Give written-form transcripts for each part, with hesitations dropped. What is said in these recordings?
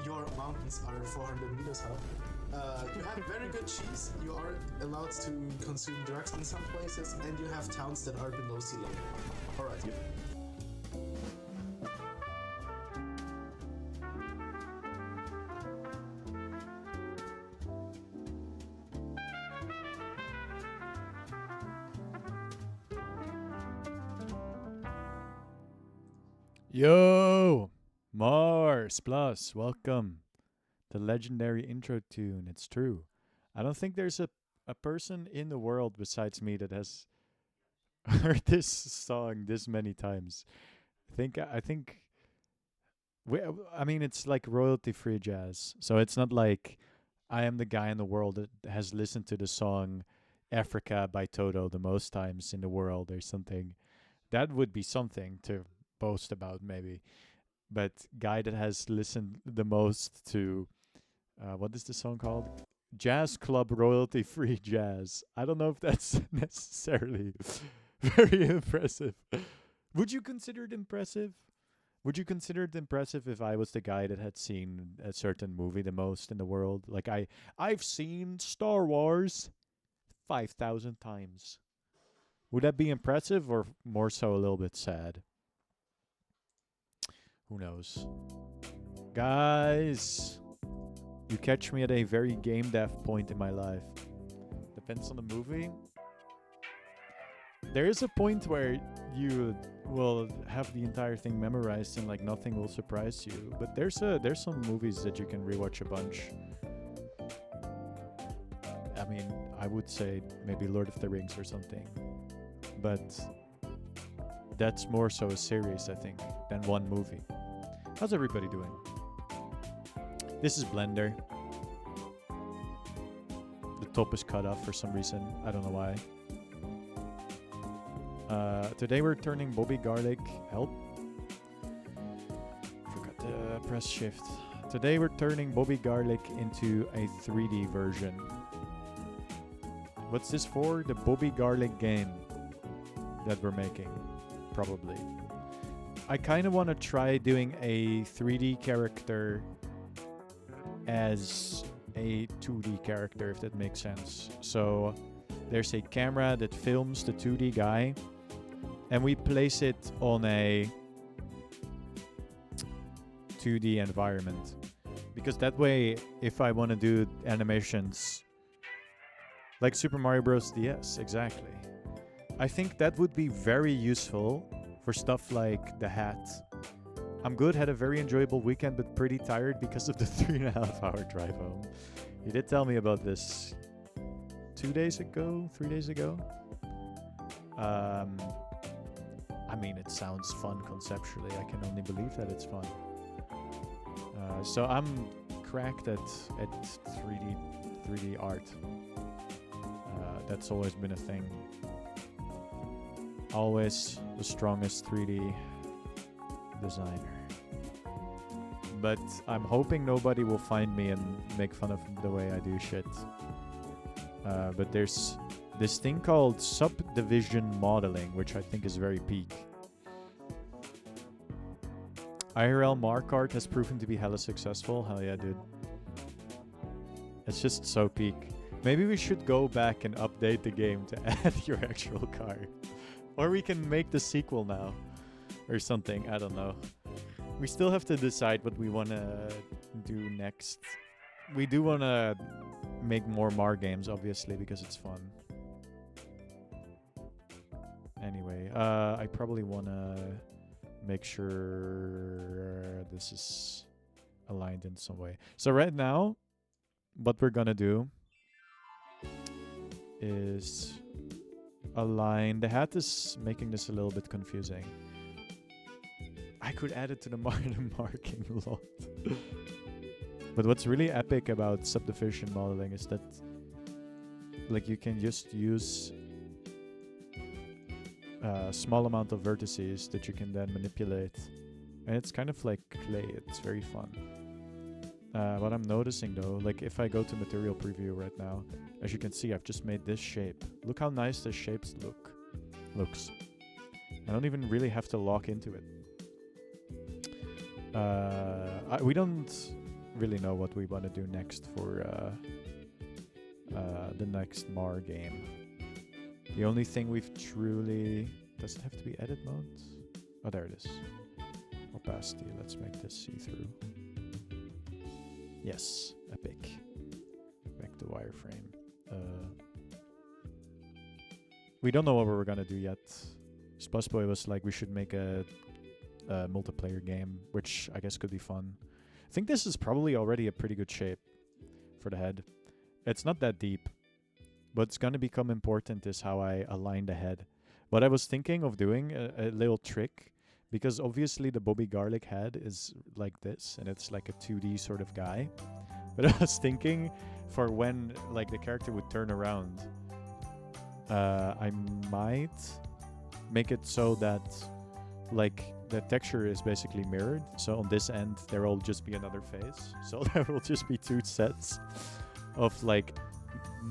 your mountains are 400 meters high. You have very good cheese. You are allowed to consume drugs in some places, and you have towns that are below sea level. All right. Yo, Mars Plus, welcome. The legendary intro tune. It's true. I don't think there's a person in the world besides me that has heard this song this many times. I think I mean it's like royalty free jazz. So it's not like I am the guy in the world that has listened to the song Africa by Toto the most times in the world or something. That would be something to boast about maybe. But guy that has listened the most to what is the song called? Jazz Club Royalty Free Jazz. I don't know if that's necessarily very impressive. Would you consider it impressive? Would you consider it impressive if I was the guy that had seen a certain movie the most in the world? Like I've seen Star Wars 5,000 times. Would that be impressive or more so a little bit sad? Who knows? Guys, you catch me at a very game dev point in my life. Depends on the movie. There is a point where you will have the entire thing memorized and like nothing will surprise you. But there's some movies that you can rewatch a bunch. I mean, I would say maybe Lord of the Rings or something. But that's more so a series, I think, than one movie. How's everybody doing? This is Blender. The top is cut off for some reason. I don't know why. Today we're turning Bobby Garlic. Help. Forgot to press shift. Today we're turning Bobby Garlic into a 3D version. What's this for? The Bobby Garlic game that we're making. Probably. I kind of want to try doing a 3D character as a 2D character, if that makes sense. So there's a camera that films the 2D guy, and we place it on a 2D environment. Because that way, if I want to do animations like Super Mario Bros. DS, exactly. I think that would be very useful for stuff like The Hat. I'm good, had a very enjoyable weekend, but pretty tired because of the 3.5 hour drive home. You did tell me about this 3 days ago. I mean, it sounds fun conceptually. I can only believe that it's fun. So I'm cracked at 3D art. That's always been a thing. Always the strongest 3D designer. But I'm hoping nobody will find me and make fun of the way I do shit. But there's this thing called subdivision modeling, which I think is very peak. IRL Markart has proven to be hella successful. Hell yeah, dude. It's just so peak. Maybe we should go back and update the game to add your actual car. Or we can make the sequel now. Or something, I don't know. We still have to decide what we want to do next. We do want to make more Mar games, obviously, because it's fun. Anyway, I probably want to make sure this is aligned in some way. So right now, what we're going to do is align. The hat is making this a little bit confusing. I could add it to the marking lot. But what's really epic about subdivision modeling is that like you can just use a small amount of vertices that you can then manipulate. And it's kind of like clay. It's very fun. What I'm noticing though, like if I go to material preview right now, as you can see, I've just made this shape. Look how nice the shapes looks. I don't even really have to lock into it. We don't really know what we want to do next for the next Mar game. The only thing we've truly... Does it have to be edit mode? Oh, there it is. Opacity. Let's make this see-through. Yes, epic. Back to wireframe. We don't know what we're gonna do yet. Spuzzboy was like, we should make a multiplayer game, which I guess could be fun. I think this is probably already a pretty good shape for the head. It's not that deep. What's gonna become important is how I align the head. What I was thinking of doing, a little trick, because obviously the Bobby Garlic head is like this, and it's like a 2D sort of guy. But I was thinking for when like the character would turn around, I might make it so that like the texture is basically mirrored. So on this end, there will just be another face. So there will just be two sets of like,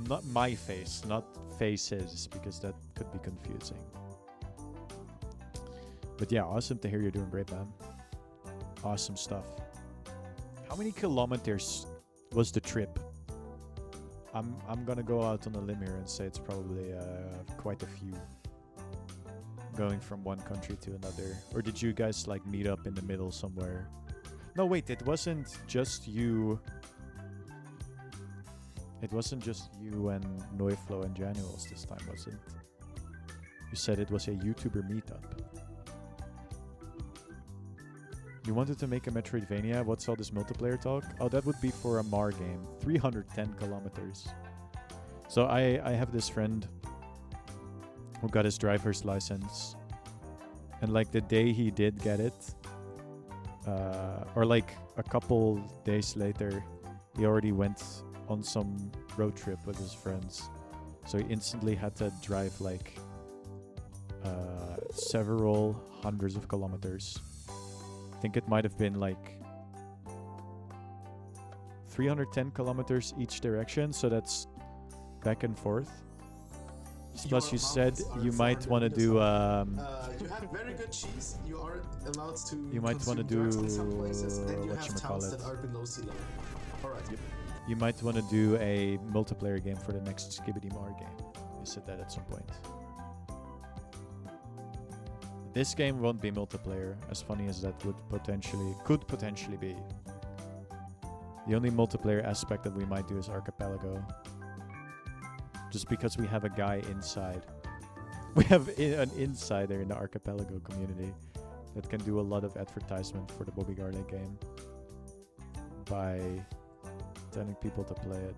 not my face, not faces, because that could be confusing. But yeah, awesome to hear you're doing great, man. Awesome stuff. How many kilometers was the trip? I'm gonna go out on a limb here and say it's probably quite a few. Going from one country to another. Or did you guys like meet up in the middle somewhere? No, wait, it wasn't just you. It wasn't just you and Neuflo and Januals this time, was it? You said it was a YouTuber meetup. You wanted to make a Metroidvania? What's all this multiplayer talk? Oh, that would be for a Mar game. 310 kilometers. So I have this friend who got his driver's license. And like the day he did get it, or like a couple days later, he already went on some road trip with his friends. So he instantly had to drive like several hundreds of kilometers. I think it might have been like 310 kilometers each direction, so that's back and forth. Plus you said you might want to do you have very good cheese. You are allowed to you might want to do in some places, and you have towns whatchamacallit. that are below sea level. Alright. You might want to do a multiplayer game for the next Skibidi Mar game. You said that at some point. This game won't be multiplayer, as funny as that could potentially be. The only multiplayer aspect that we might do is Archipelago. Just because we have a guy inside. We have an insider in the Archipelago community that can do a lot of advertisement for the Bobby Garlic game by telling people to play it.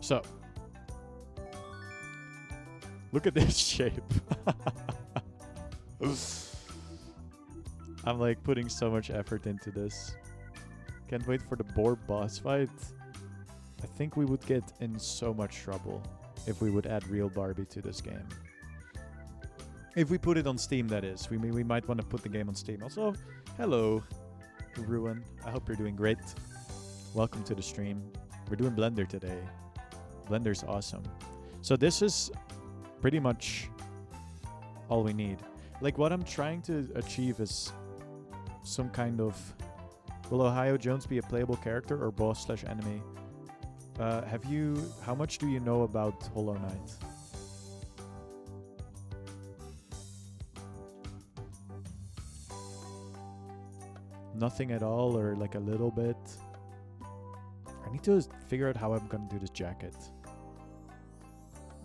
So, look at this shape. I'm like putting so much effort into this. Can't wait for the boar boss fight. I think we would get in so much trouble if we would add real Barbie to this game. If we put it on Steam, that is. We might want to put the game on Steam. Also, hello, Ruin. I hope you're doing great. Welcome to the stream. We're doing Blender today. Blender's awesome. So this is pretty much all we need. Like what I'm trying to achieve is some kind of... Will Ohio Jones be a playable character or boss/enemy? How much do you know about Hollow Knight? Nothing at all, or like a little bit? I need to figure out how I'm gonna do this jacket.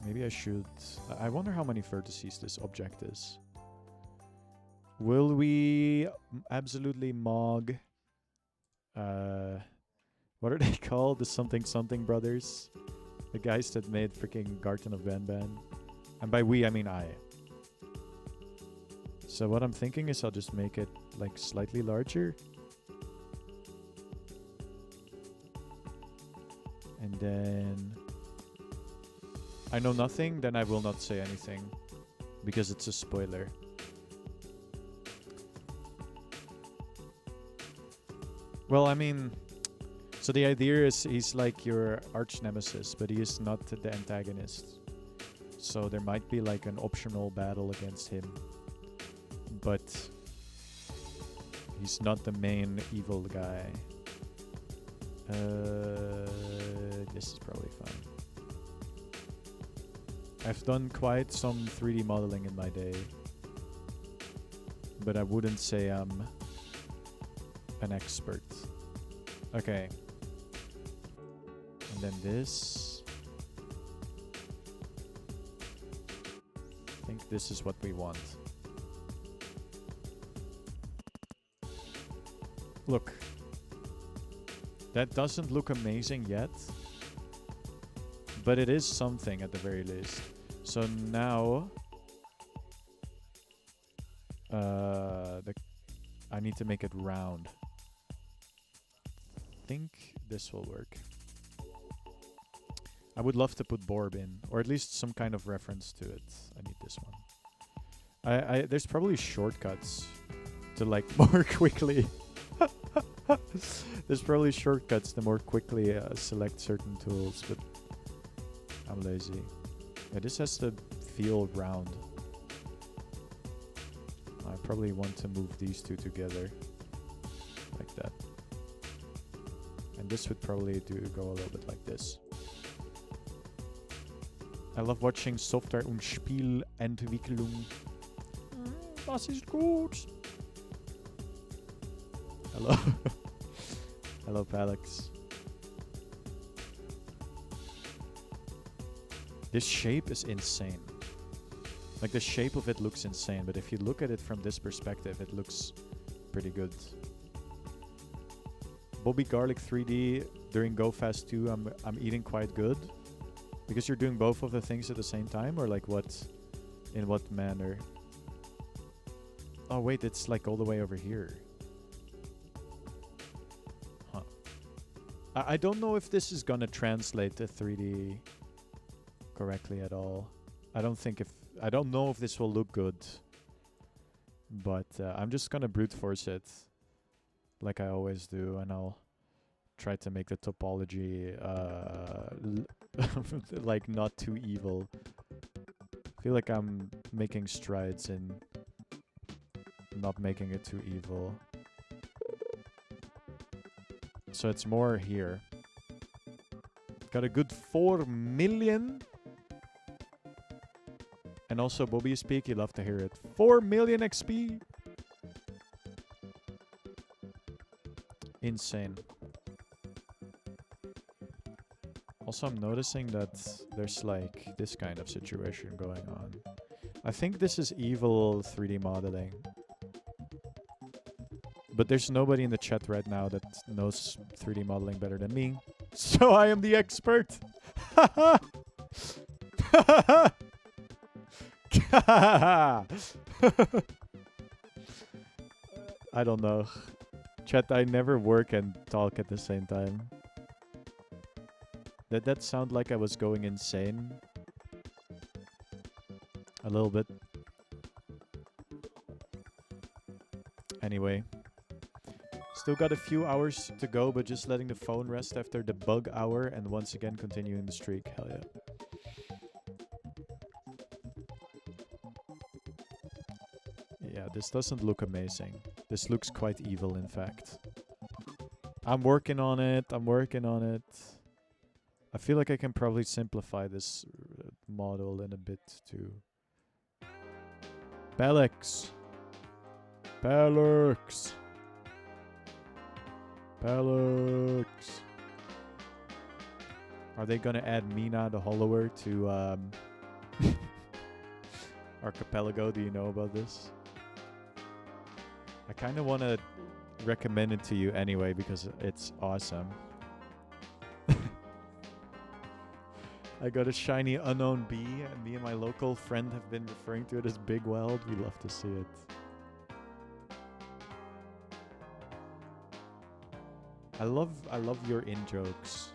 Maybe I should... I wonder how many vertices this object is. Will we absolutely mog... what are they called? The something brothers? The guys that made freaking Garten of Banban. And by we, I mean I. So what I'm thinking is I'll just make it like slightly larger. And then... I know nothing, then I will not say anything. Because it's a spoiler. Well, I mean... So the idea is he's like your arch nemesis, but he is not the antagonist. So there might be like an optional battle against him. But He's not the main evil guy. This is probably fine. I've done quite some 3D modeling in my day, but I wouldn't say I'm an expert. Okay. And then this. I think this is what we want. Look. That doesn't look amazing yet, but it is something at the very least. So now I need to make it round. I think this will work. I would love to put Borb in, or at least some kind of reference to it. I need this one. There's probably shortcuts to like more quickly. There's probably shortcuts to more quickly select certain tools, but I'm lazy. Yeah, this has to feel round. I probably want to move these two together like that. And this would probably go a little bit like this. I love watching Software- und Spielentwicklung. Das ist gut. Hello. Hello, Alex. This shape is insane. Like, the shape of it looks insane, but if you look at it from this perspective, it looks pretty good. Bobby Garlic 3D during Go Fast 2, I'm eating quite good. Because you're doing both of the things at the same time, or like what? In what manner? Oh wait, it's like all the way over here. Huh. I don't know if this is gonna translate to 3D correctly at all. I don't know if this will look good. But I'm just gonna brute force it, like I always do, and I'll try to make the topology like not too evil. I feel like I'm making strides in not making it too evil. So it's more here. Got a good 4 million. And also Bobby speak, you love to hear it. 4 million XP. Insane. Also, I'm noticing that there's like this kind of situation going on. I think this is evil 3D modeling. But there's nobody in the chat right now that knows 3D modeling better than me. So I am the expert! I don't know. Chat, I never work and talk at the same time. Did that sound like I was going insane? A little bit. Anyway. Still got a few hours to go, but just letting the phone rest after the bug hour and once again continuing the streak. Hell yeah. Yeah, this doesn't look amazing. This looks quite evil, in fact. I'm working on it. I'm working on it. I feel like I can probably simplify this model in a bit too. Pelex. Pelex. Pelex. Are they gonna add Mina the Hollower to Archipelago? Do you know about this? I kind of want to recommend it to you anyway because it's awesome. I got a shiny unknown bee, and me and my local friend have been referring to it as Big Weld. We love to see it. I love your in-jokes.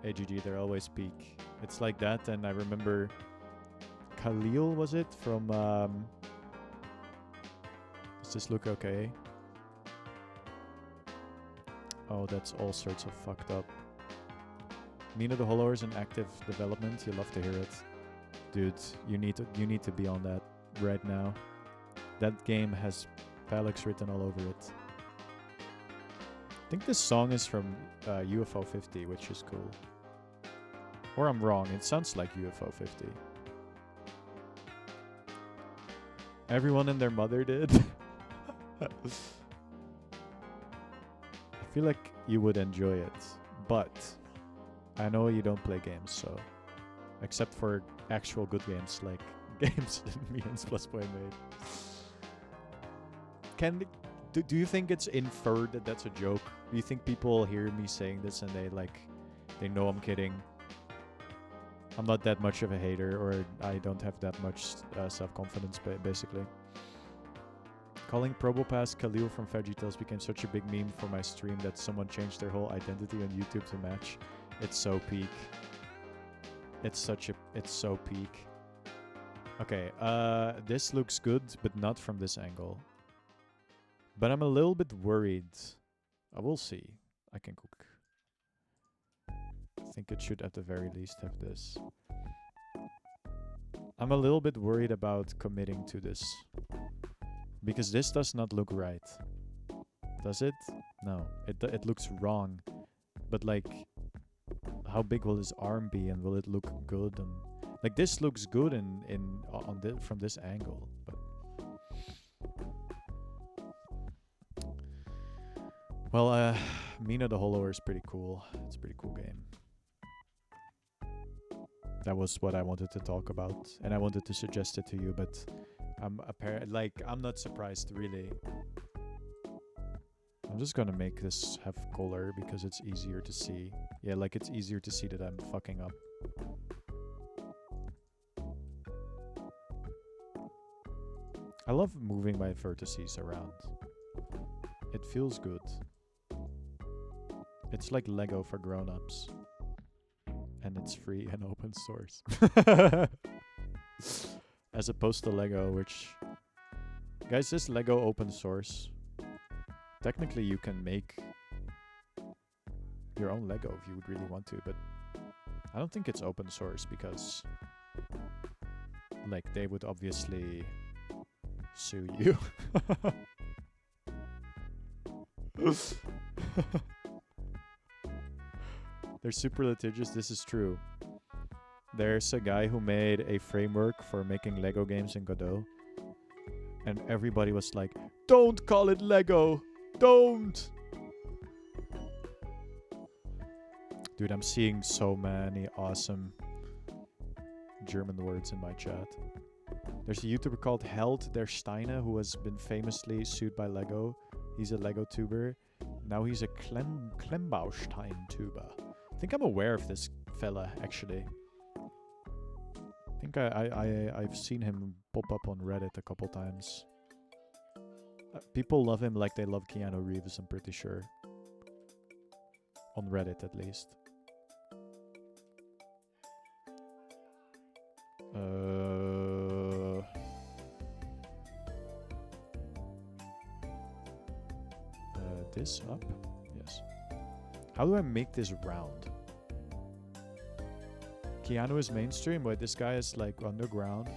AGG, they're always peak. It's like that, and I remember Khalil, was it? From, does this look okay? Oh, that's all sorts of fucked up. Mina the Hollower is in active development. You love to hear it. Dude, you need to be on that right now. That game has Palex written all over it. I think this song is from UFO 50, which is cool. Or I'm wrong, it sounds like UFO 50. Everyone and their mother did. I feel like you would enjoy it, but I know you don't play games, so except for actual good games like games that me and Splusboy made. Do you think it's inferred that that's a joke? Do you think people hear me saying this and they know I'm kidding? I'm not that much of a hater, or I don't have that much self-confidence, basically. Calling Probopass Khalil from VeggieTales became such a big meme for my stream that someone changed their whole identity on YouTube to match. It's so peak. It's so peak. Okay, this looks good, but not from this angle. But I'm a little bit worried. I will see. I can cook. I think it should at the very least have this. I'm a little bit worried about committing to this. Because this does not look right. Does it? No. It looks wrong. But like, how big will his arm be, and will it look good? And like, this looks good from this angle. But well, Mina the Hollower is pretty cool. It's a pretty cool game. That was what I wanted to talk about, and I wanted to suggest it to you, but I'm not surprised really. I'm just gonna make this have color because it's easier to see. Yeah, like it's easier to see that I'm fucking up. I love moving my vertices around. It feels good. It's like Lego for grown-ups. And it's free and open source. As opposed to Lego, which... Guys, this Lego open source. Technically, you can make your own Lego if you would really want to, but I don't think it's open source because, like, they would obviously sue you. They're super litigious, this is true. There's a guy who made a framework for making Lego games in Godot. And everybody was like, don't call it Lego! Don't! Dude, I'm seeing so many awesome German words in my chat. There's a YouTuber called Held der Steine who has been famously sued by Lego. He's a Lego tuber. Now he's a Klemmbaustein tuber. I think I'm aware of this fella, actually. I think I've seen him pop up on Reddit a couple times. People love him like they love Keanu Reeves, I'm pretty sure. On Reddit, at least. This up? Yes. How do I make this round? Keanu is mainstream, but this guy is like underground.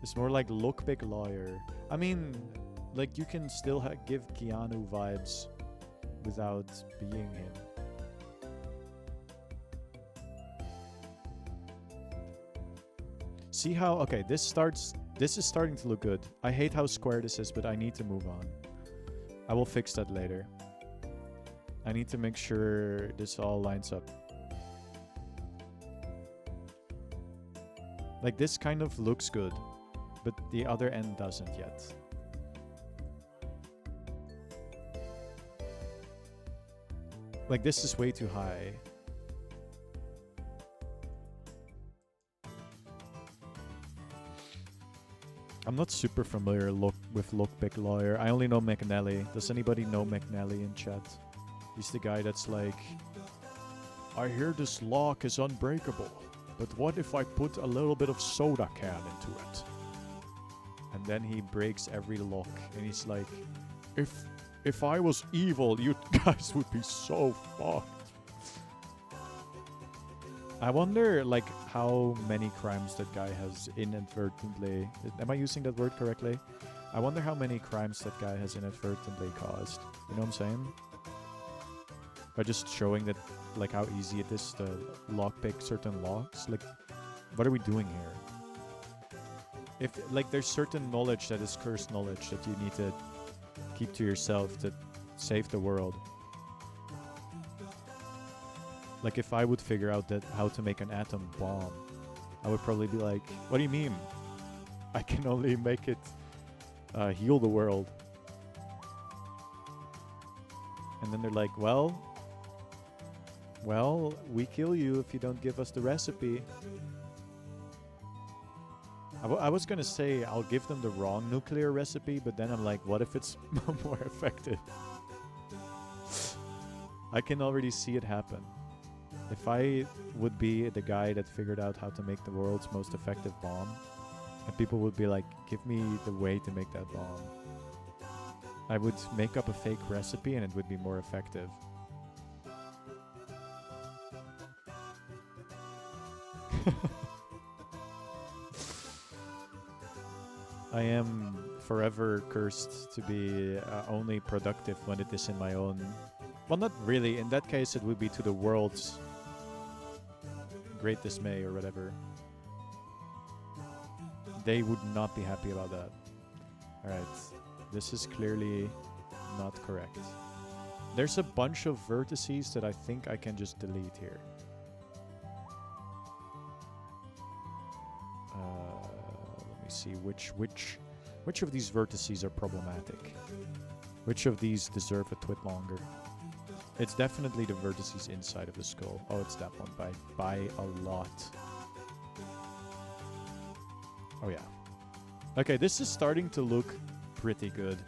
It's more like Lookpick Lawyer. I mean, like you can still give Keanu vibes without being him. See how, okay, this is starting to look good. I hate how square this is, but I need to move on. I will fix that later. I need to make sure this all lines up. Like this kind of looks good, but the other end doesn't yet. Like this is way too high. I'm not super familiar with Lookpick Lawyer. I only know McNally. Does anybody know McNally in chat? He's the guy that's like, I hear this lock is unbreakable, but what if I put a little bit of soda can into it? And then he breaks every lock, and he's like, if I was evil, you guys would be so fucked. I wonder, like, how many crimes that guy has inadvertently. Am I using that word correctly? I wonder how many crimes that guy has inadvertently caused. You know what I'm saying? By just showing that, like, how easy it is to lockpick certain locks. Like, what are we doing here? If, like, there's certain knowledge that is cursed knowledge that you need to keep to yourself to save the world. Like, if I would figure out that how to make an atom bomb, I would probably be like, what do you mean? I can only make it heal the world. And then they're like, well, we kill you if you don't give us the recipe. I was gonna say I'll give them the wrong nuclear recipe, but then I'm like, what if it's more effective? I can already see it happen. If I would be the guy that figured out how to make the world's most effective bomb, and people would be like, give me the way to make that bomb, I would make up a fake recipe and it would be more effective. I am forever cursed to be only productive when it is in my own... Well, not really. In that case, it would be to the world's great dismay or whatever. They would not be happy about that. Alright. This is clearly not correct. There's a bunch of vertices that I think I can just delete here. Let me see which of these vertices are problematic. Which of these deserve a twit longer? It's definitely the vertices inside of the skull. Oh, it's that one by a lot. Oh yeah. Okay, this is starting to look pretty good.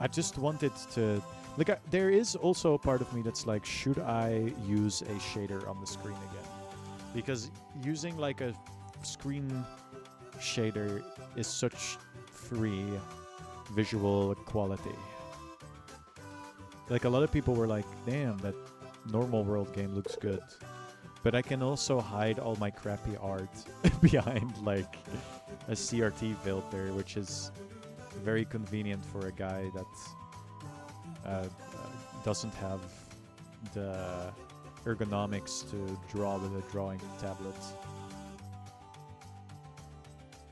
I just wanted to... Like, there is also a part of me that's like, should I use a shader on the screen again? Because using like a screen shader is such free visual quality. Like, a lot of people were like, damn, that normal world game looks good. But I can also hide all my crappy art behind like a CRT filter, which is very convenient for a guy that doesn't have the ergonomics to draw with a drawing tablet.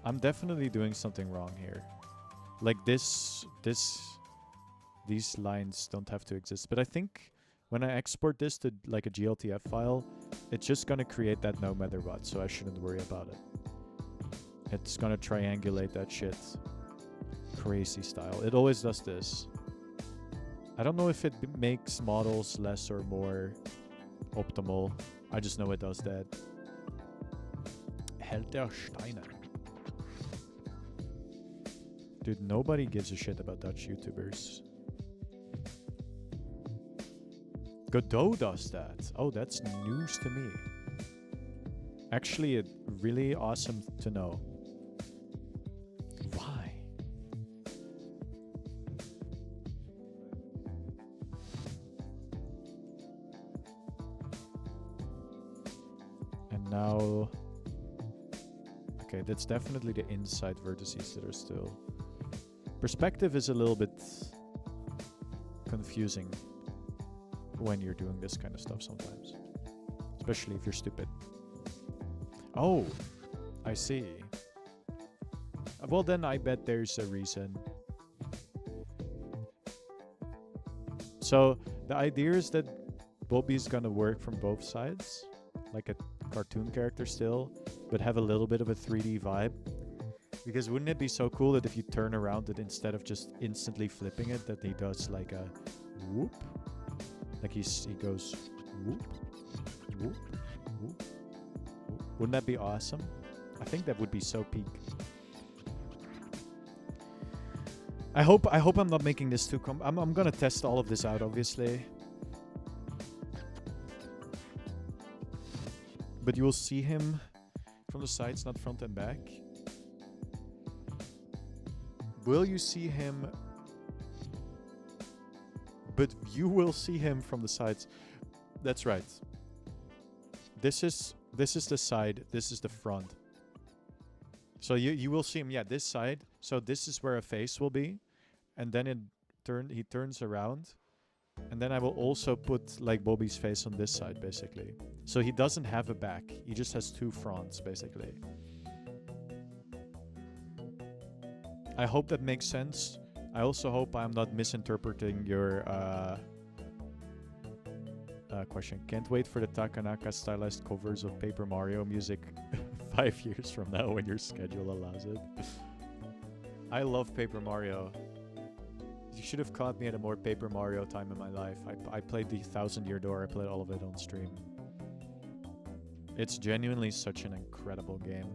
I'm definitely doing something wrong here. Like these lines don't have to exist. But I think when I export this to like a GLTF file, it's just gonna create that no matter what, so I shouldn't worry about it. It's gonna triangulate that shit crazy style. It always does this. I don't know if it makes models less or more optimal. I just know it does that. Helter Steiner. Dude, nobody gives a shit about Dutch YouTubers. Godot does that. Oh, that's news to me. Actually, it's really awesome to know. Why? And now... Okay, that's definitely the inside vertices that are still... Perspective is a little bit confusing when you're doing this kind of stuff sometimes. Especially if you're stupid. Oh, I see. Well, then I bet there's a reason. So the idea is that Bobby's gonna work from both sides, like a cartoon character still, but have a little bit of a 3D vibe. Because wouldn't it be so cool that if you turn around that instead of just instantly flipping it, that he does like a whoop? Like he goes whoop, whoop, whoop. Wouldn't that be awesome? I think that would be so peak. I hope I'm not making this too I'm gonna test all of this out, obviously. But you will see him from the sides, not front and back. Will you see him? But you will see him from the sides. That's right. this is the side, this is the front. So you will see him, yeah, this side. So this is where a face will be, and then he turns around, and then I will also put like Bobby's face on this side basically. So he doesn't have a back, he just has two fronts basically. I hope that makes sense. I also hope I'm not misinterpreting your question. Can't wait for the Takanaka stylized covers of Paper Mario music 5 years from now when your schedule allows it. I love Paper Mario. You should have caught me at a more Paper Mario time in my life. I played the 1000 Year Door. I played all of it on stream. It's genuinely such an incredible game.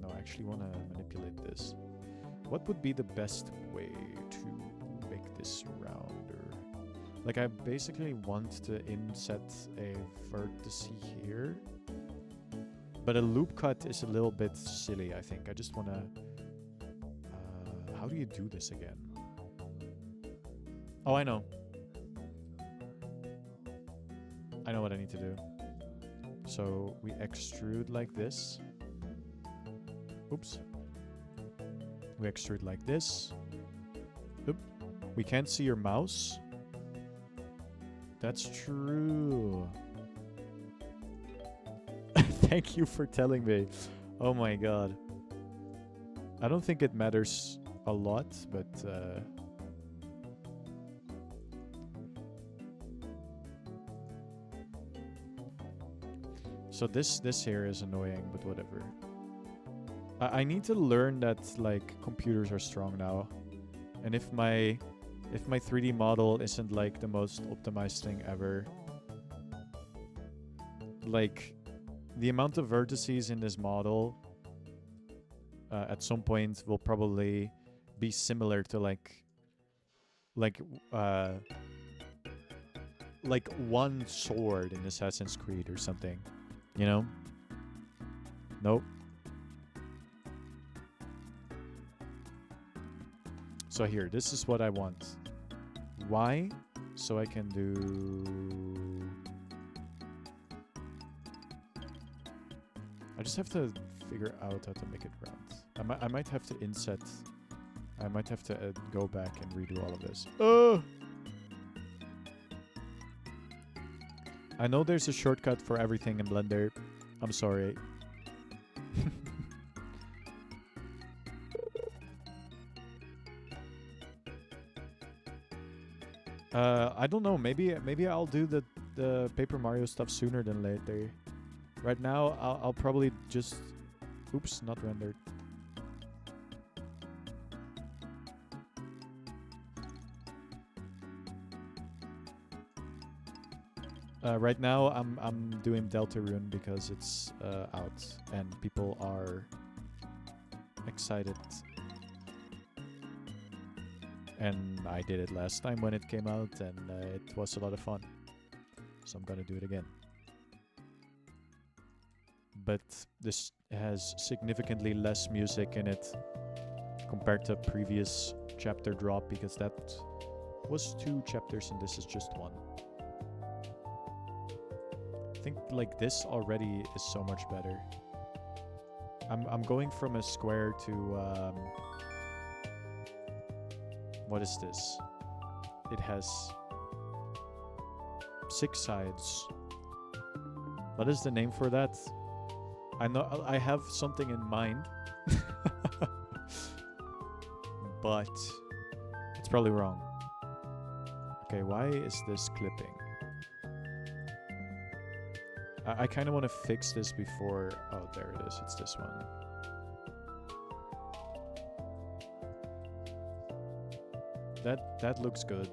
No, I actually want to manipulate this. What would be the best way to make this rounder? Like, I basically want to inset a vertex here. But a loop cut is a little bit silly, I think. I just want to... how do you do this again? Oh, I know. I know what I need to do. So we extrude like this. Oops. We extrude like this. Oop. We can't see your mouse. That's true. Thank you for telling me. Oh my god. I don't think it matters a lot, but so this here is annoying, but whatever. I need to learn that like computers are strong now, and if my 3D model isn't like the most optimized thing ever, like the amount of vertices in this model at some point will probably be similar to like one sword in Assassin's Creed or something, you know? Nope. So here, this is what I want. Why? So I can do... I just have to figure out how to make it round. I might have to inset. I might have to go back and redo all of this. Oh! I know there's a shortcut for everything in Blender. I'm sorry. I don't know. Maybe I'll do the Paper Mario stuff sooner than later. Right now, I'll probably just... Oops, not rendered. Right now, I'm doing Deltarune because it's out and people are excited. And I did it last time when it came out, and it was a lot of fun. So I'm gonna do it again. But this has significantly less music in it compared to previous chapter drop, because that was 2 chapters and this is just 1. I think like this already is so much better. I'm going from a square to what is this? It has 6 sides. What is the name for that? I know I have something in mind, but it's probably wrong. Okay, why is this clipping? I kind of want to fix this before... Oh, there it is. It's this one. That looks good.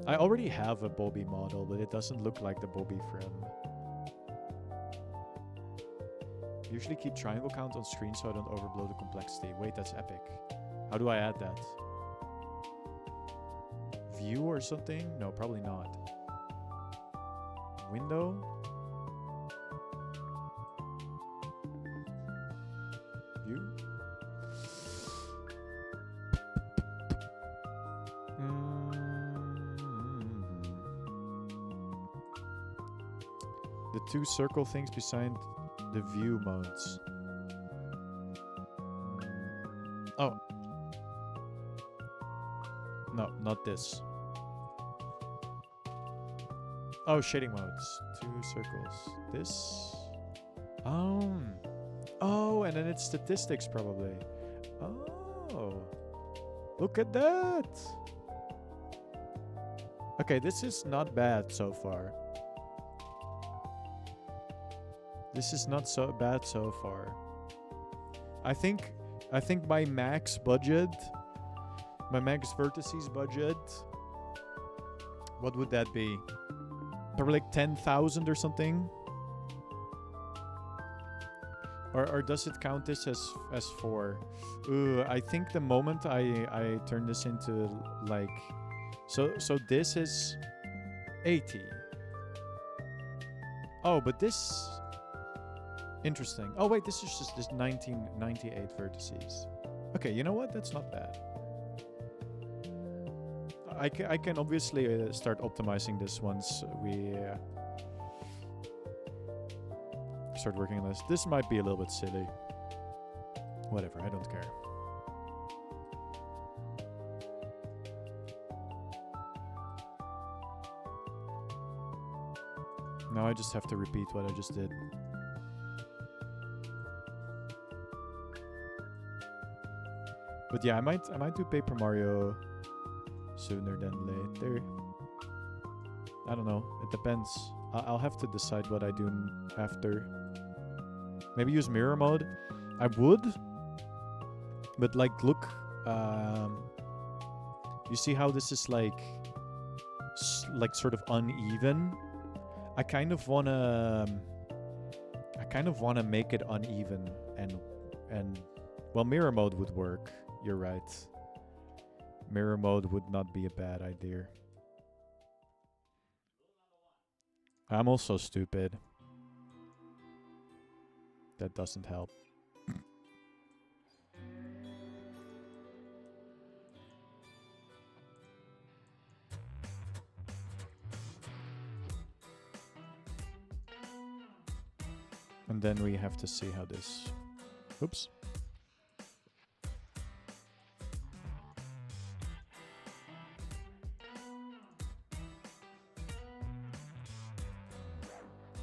I already have a Bobby model, but it doesn't look like the Bobby from... Usually keep triangle count on screen so I don't overblow the complexity. Wait, that's epic. How do I add that? View or something? No, probably not. Window? View? The two circle things beside the view modes. Oh. No, not this. Oh, shading modes. Two circles. This. Oh, and then it's statistics probably. Oh. Look at that. Okay, this is not bad so far. This is not so bad so far. I think my max budget, my max vertices budget, what would that be? Probably like 10,000 or something. Or does it count this as 4? I think the moment I turn this into like, so this is 80. Oh, but this, interesting. Oh wait, this is just this 1998 vertices. Okay, you know what? That's not bad. I can obviously start optimizing this once we start working on this. This might be a little bit silly. Whatever, I don't care. Now I just have to repeat what I just did. But yeah, I might do Paper Mario sooner than later. I don't know. It depends. I'll have to decide what I do after. Maybe use mirror mode. I would. But like, look. You see how this is like sort of uneven? I kind of wanna make it uneven and well, mirror mode would work. You're right. Mirror mode would not be a bad idea. I'm also stupid. That doesn't help. And then we have to see how this... Oops.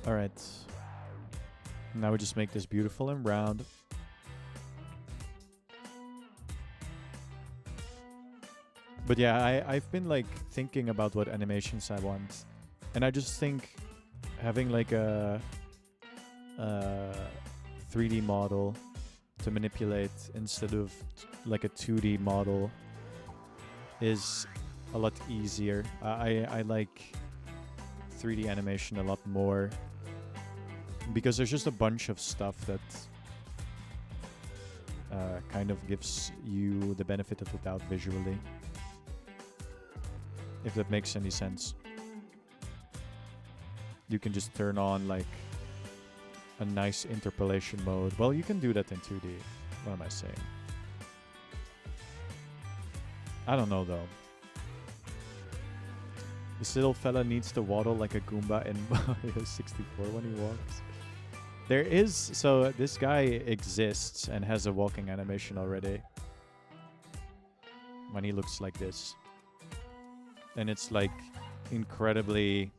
Alright. Now we just make this beautiful and round. But yeah, I've been like thinking about what animations I want. And I just think having like a 3D model to manipulate instead of like a 2D model is a lot easier. I like 3D animation a lot more because there's just a bunch of stuff that kind of gives you the benefit of the doubt visually, if that makes any sense. You can just turn on like a nice interpolation mode. Well, you can do that in 2D. What am I saying? I don't know though. This little fella needs to waddle like a Goomba in Mario 64 when he walks. There is... So this guy exists and has a walking animation already. When he looks like this. And it's like incredibly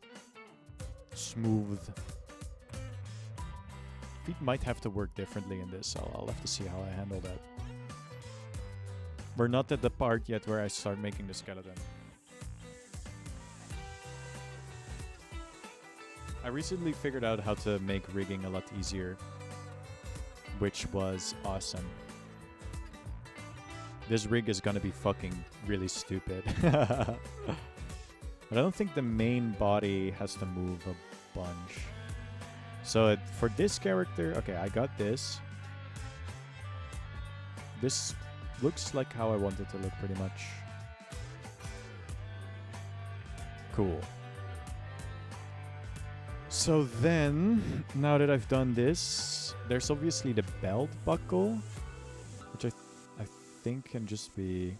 smooth. Feet might have to work differently in this. I'll have to see how I handle that. We're not at the part yet where I start making the skeleton. I recently figured out how to make rigging a lot easier, which was awesome. This rig is gonna be fucking really stupid. But I don't think the main body has to move a bunch. So for this character, okay, I got this. This looks like how I want it to look pretty much. Cool. So then, now that I've done this, there's obviously the belt buckle, which I think can just be...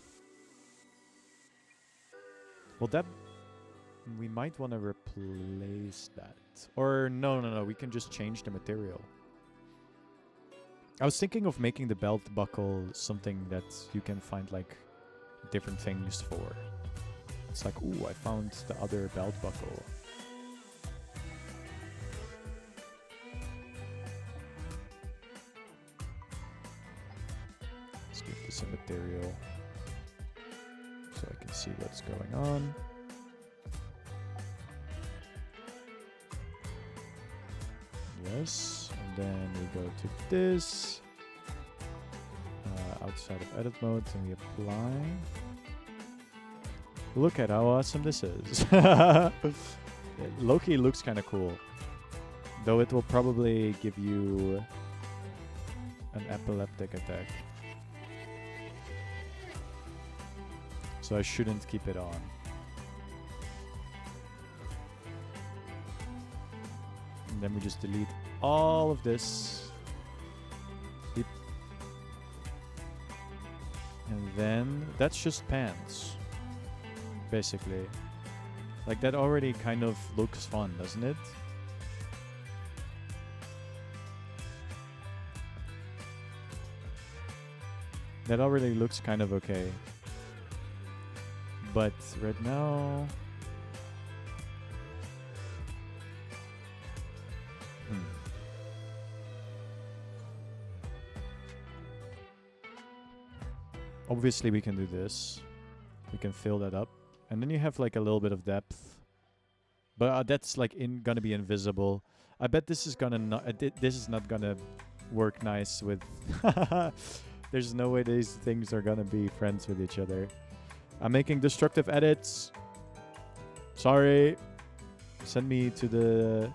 Well, that... We might want to replace that. Or no, we can just change the material. I was thinking of making the belt buckle something that you can find like different things for. It's like, ooh, I found the other belt buckle. Let's give this a material so I can see what's going on. Yes, and then we go to this, outside of edit mode, and we apply. Look at how awesome this is. Loki looks kind of cool, though it will probably give you an epileptic attack. So I shouldn't keep it on. And then we just delete all of this. Beep. And then that's just pants. Basically. Like that already kind of looks fun, doesn't it? That already looks kind of okay. But right now... Obviously we can do this. We can fill that up. And then you have like a little bit of depth. But that's like gonna be invisible. I bet this is gonna not... this is not gonna work nice with... There's no way these things are gonna be friends with each other. I'm making destructive edits. Sorry. Send me to the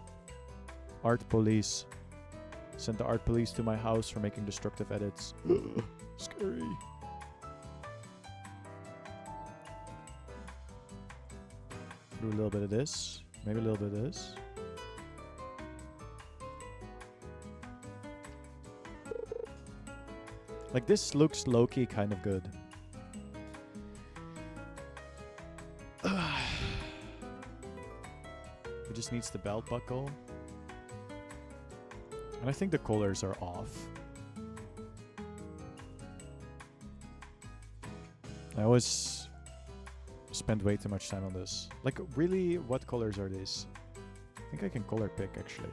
art police. Send the art police to my house for making destructive edits. Scary. Do a little bit of this. Maybe a little bit of this. Like this looks low-key kind of good. It just needs the belt buckle. And I think the colors are off. I always spend way too much time on this. Like, really, what colors are these? I think I can color pick, actually.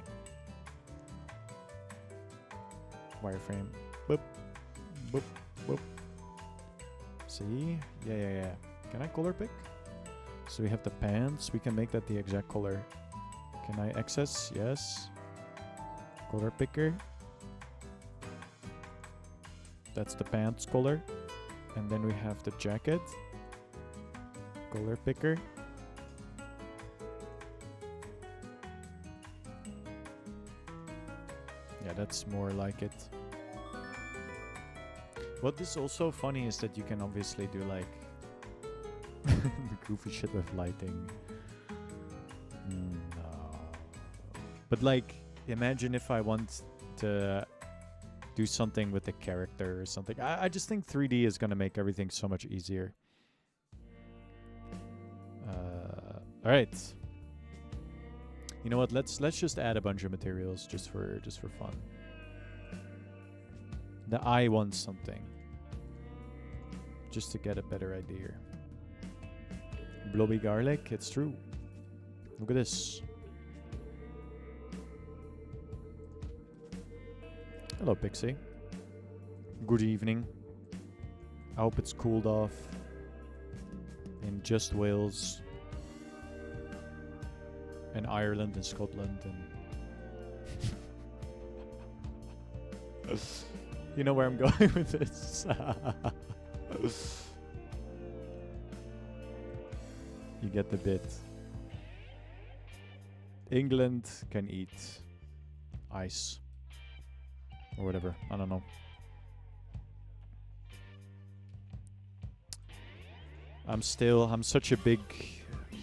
Wireframe. Boop. Boop. Boop. See? Yeah. Can I color pick? So we have the pants. We can make that the exact color. Can I access? Yes. Color picker. That's the pants color. And then we have the jacket. Color picker. Yeah, that's more like it. What is also funny is that you can obviously do like the goofy shit with lighting. No. But like, imagine if I want to do something with the character or something. I just think 3D is gonna make everything so much easier. All right. You know what? Let's just add a bunch of materials just for fun. The eye wants something. Just to get a better idea. Blobby garlic, it's true. Look at this. Hello, Pixie. Good evening. I hope it's cooled off in just Wales and Ireland and Scotland and you know where I'm going with this. You get the bit. England can eat ice or whatever. I don't know. I'm such a big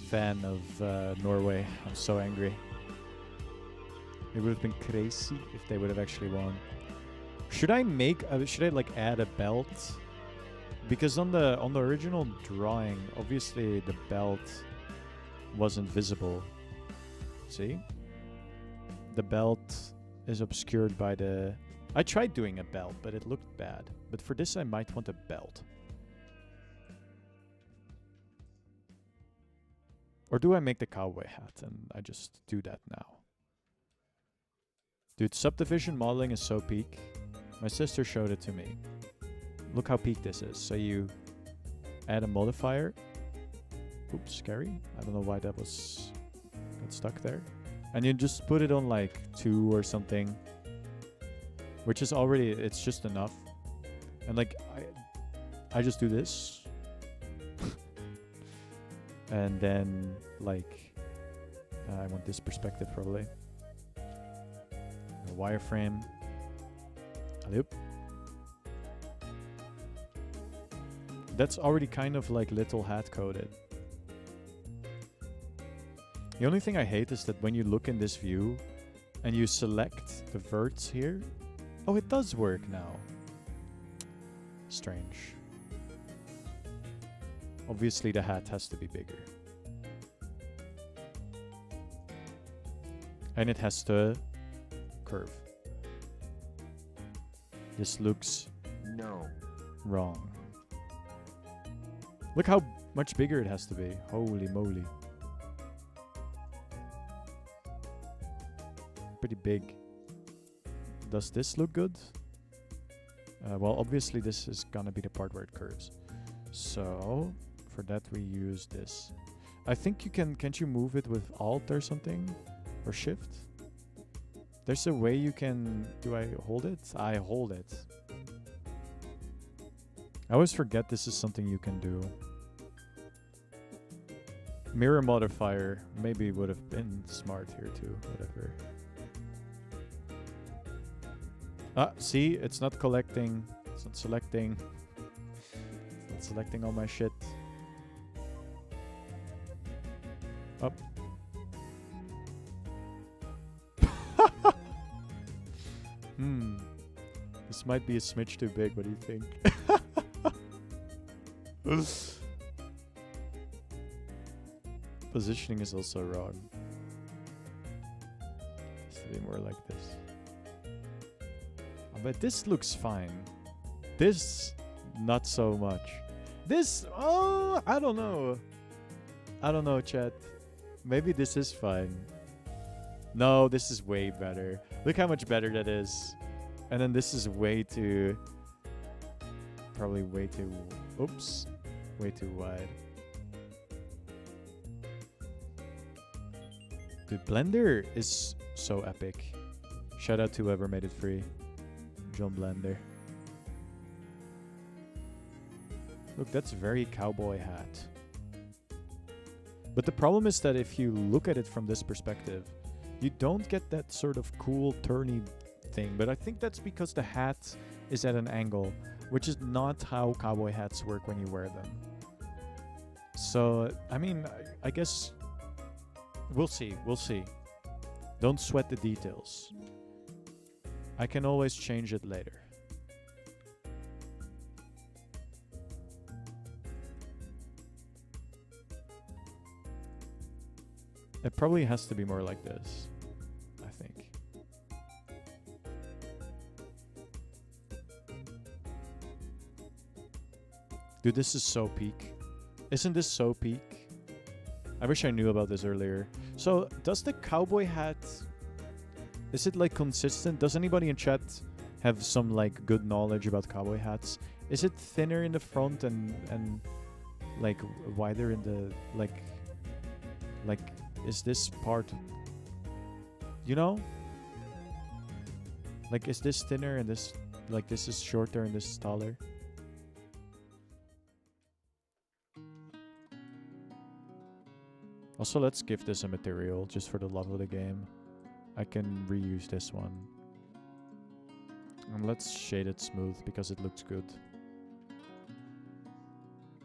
fan of Norway. I'm so angry. It would have been crazy if they would have actually won. Should I like add a belt? Because on the original drawing, obviously the belt wasn't visible. See? the belt is obscured by the... I tried doing a belt, but it looked bad. But for this, I might want a belt. Or do I make the cowboy hat and I just do that now? Dude, subdivision modeling is so peak. My sister showed it to me. Look how peak this is. So you add a modifier. Oops, scary. I don't know why that was... got stuck there. And you just put it on like 2 or something. Which is already... it's just enough. And like, I just do this. And then, like, I want this perspective probably. A wireframe. Alley-oop. That's already kind of like little hat coded. The only thing I hate is that when you look in this view and you select the verts here. Oh, it does work now. Strange. Obviously the hat has to be bigger. And it has to curve. This looks wrong. Look how much bigger it has to be. Holy moly. Pretty big. Does this look good? Well, obviously this is gonna be the part where it curves. So... for that we use this. I think you can't you move it with Alt or something? Or Shift? There's a way you can... do I hold it? I hold it. I always forget this is something you can do. Mirror modifier maybe would have been smart here too. Whatever. Ah, see? It's not collecting. It's not selecting. It's not selecting all my shit. Up. This might be a smidge too big. What do you think? Positioning is also wrong. Has to be more like this. But this looks fine. This, not so much. This, oh, I don't know. I don't know, chat. Maybe this is fine. No, this is way better. Look how much better that is. And then this is way too... probably way too... oops. Way too wide. Dude, Blender is so epic. Shout out to whoever made it free. John Blender. Look, that's very cowboy hat. But the problem is that if you look at it from this perspective, you don't get that sort of cool turny thing. But I think that's because the hat is at an angle, which is not how cowboy hats work when you wear them. So, I mean, I guess we'll see. We'll see. Don't sweat the details. I can always change it later. It probably has to be more like this, I think. Dude, this is so peak. Isn't this so peak? I wish I knew about this earlier. So, does the cowboy hat... is it like consistent? Does anybody in chat have some like good knowledge about cowboy hats? Is it thinner in the front and like wider in the like is this part, you know? Like, is this thinner and this, like, this is shorter and this is taller? Also, let's give this a material just for the love of the game. I can reuse this one. And let's shade it smooth because it looks good.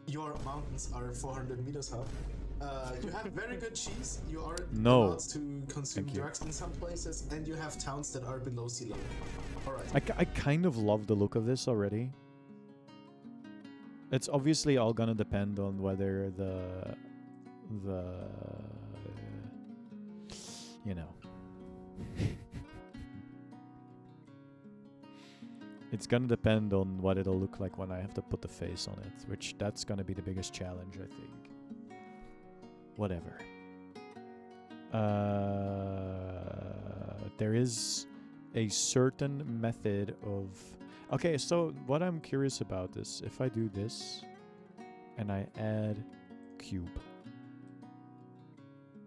Your mountains are 400 meters up. You have very good cheese. You are No. allowed to consume drugs in some places, and you have towns that are below sea level. All right. I kind of love the look of this already. It's obviously all gonna depend on whether the you know It's gonna depend on what it'll look like when I have to put the face on it, which that's gonna be the biggest challenge, I think. Whatever. There is a certain method of... Okay, so what I'm curious about is if I do this and I add cube.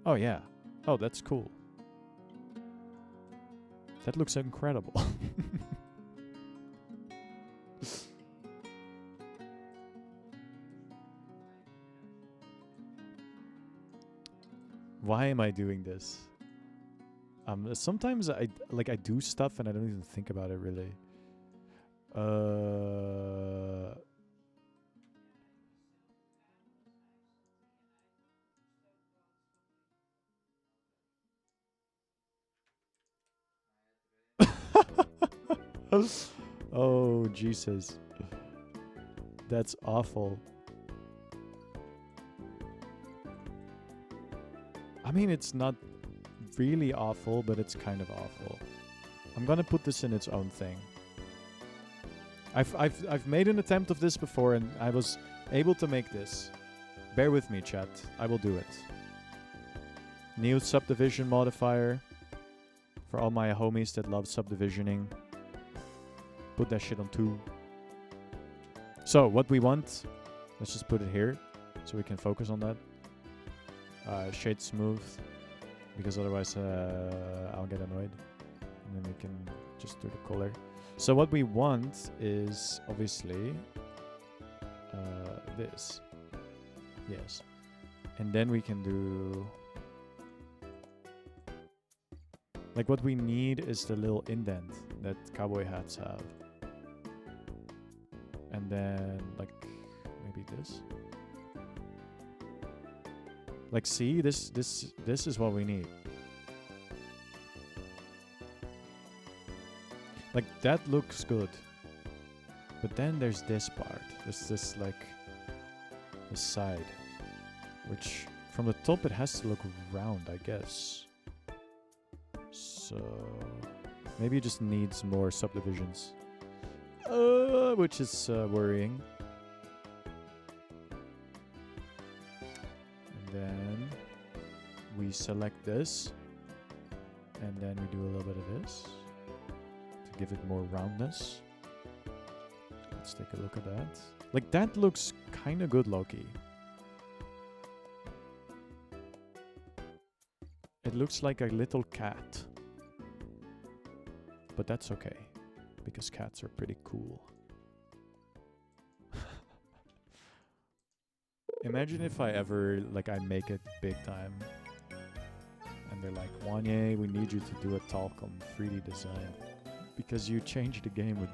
Oh yeah. Oh, that's cool. That looks incredible. Why am I doing this? Sometimes I do stuff and I don't even think about it really. Oh, Jesus. That's awful. I mean, it's not really awful, but it's kind of awful. I'm gonna put this in its own thing. I've made an attempt of this before, and I was able to make this. Bear with me, chat. I will do it. New subdivision modifier. For all my homies that love subdivisioning. Put that shit on 2. So, what we want... Let's just put it here, so we can focus on that. Shade smooth, because otherwise I'll get annoyed. And then we can just do the color. So what we want is obviously this. Yes. And then we can do... Like what we need is the little indent that cowboy hats have. And then like maybe this. Like, see, this is what we need. Like, that looks good. But then there's this part. There's this, like, this side. Which, from the top, it has to look round, I guess. So, maybe it just needs more subdivisions. Which is worrying. Then we select this, and then we do a little bit of this to give it more roundness. Let's take a look at that. Like, that looks kind of good, Loki. It looks like a little cat. But that's okay, because cats are pretty cool. Imagine if I ever, like, I make it big time. And they're like, Wanye, we need you to do a talk on 3D design. Because you changed the game with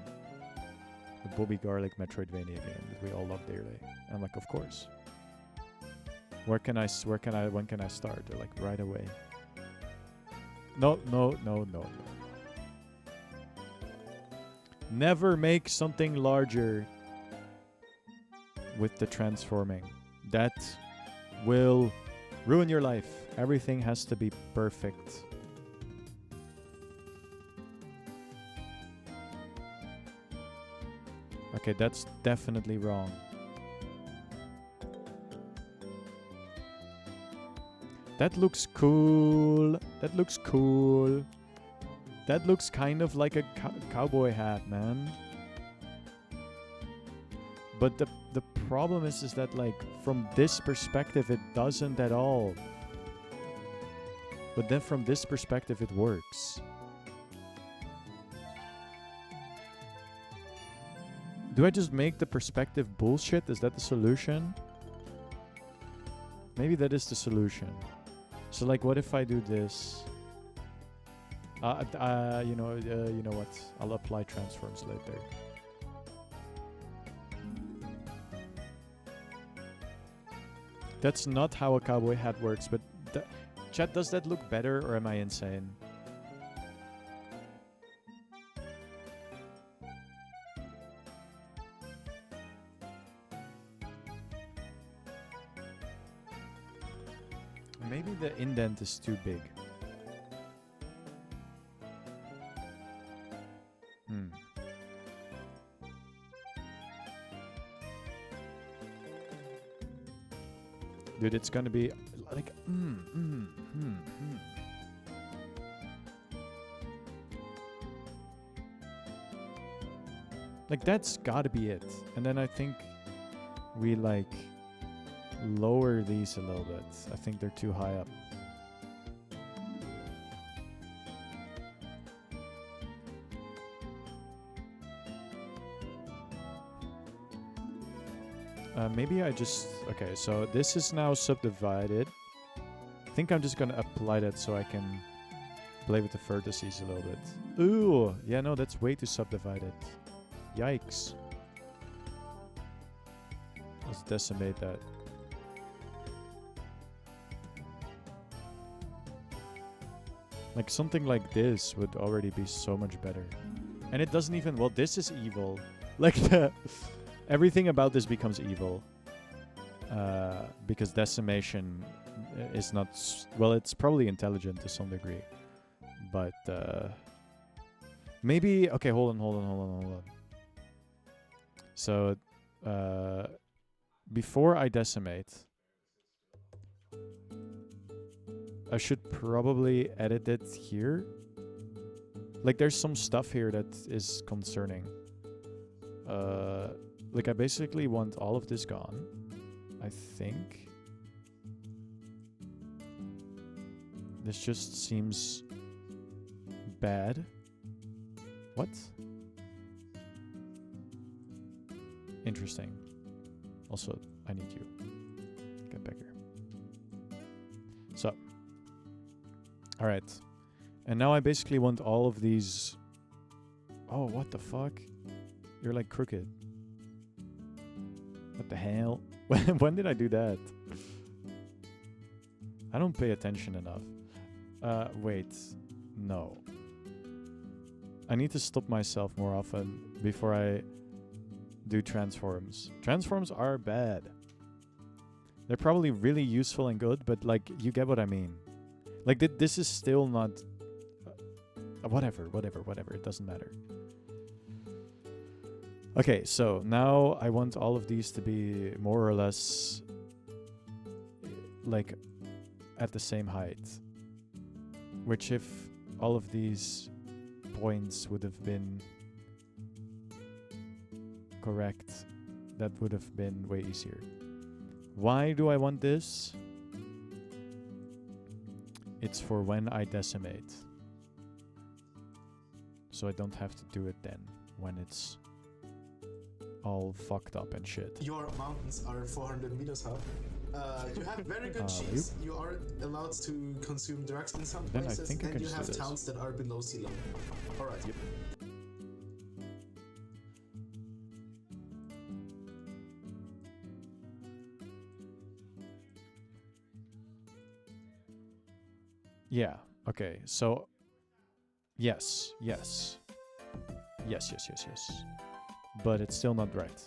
the Bobby Garlic Metroidvania game that we all love dearly. And I'm like, of course. When can I start? They're like, right away. No. Never make something larger with the transforming. That will ruin your life. Everything has to be perfect. Okay, that's definitely wrong. That looks cool. That looks cool. That looks kind of like a cowboy hat, man. But the problem is that, like, from this perspective, it doesn't at all. But then from this perspective, it works. Do I just make the perspective bullshit? Is that the solution? Maybe that is the solution. So, like, what if I do this? You know what? I'll apply transforms later. That's not how a cowboy hat works, but chat, does that look better or am I insane? Maybe the indent is too big. Dude, it's gonna be like Like that's gotta be it. And then I think we like lower these a little bit. I think they're too high up. Maybe I just... Okay, so this is now subdivided. I think I'm just gonna apply that so I can play with the vertices a little bit. Ooh! Yeah, no, that's way too subdivided. Yikes. Let's decimate that. Like something like this would already be so much better. And it doesn't even... Well, this is evil. Like the... Everything about this becomes evil. Because decimation is not... Well, it's probably intelligent to some degree. But... maybe... Okay, hold on. So... before I decimate... I should probably edit it here. Like, there's some stuff here that is concerning. Like, I basically want all of this gone. I think. This just seems bad. What? Interesting. Also, I need you. Get back here. So. Alright. And now I basically want all of these... Oh, what the fuck? You're like crooked. What the hell? When did I do that? I don't pay attention enough. Wait. No. I need to stop myself more often before I do transforms. Transforms are bad. They're probably really useful and good, but like, you get what I mean. Like, this is still not... whatever. It doesn't matter. Okay, so now I want all of these to be more or less like at the same height. Which if all of these points would have been correct, that would have been way easier. Why do I want this? It's for when I decimate. So I don't have to do it then, when it's all fucked up and shit. Your mountains are 400 meters high. You have very good cheese. You are allowed to consume drugs in some Then places, I think I and can you just have do this. towns that are below sea level. Alright. Yep. Yeah, okay, so yes. But it's still not right.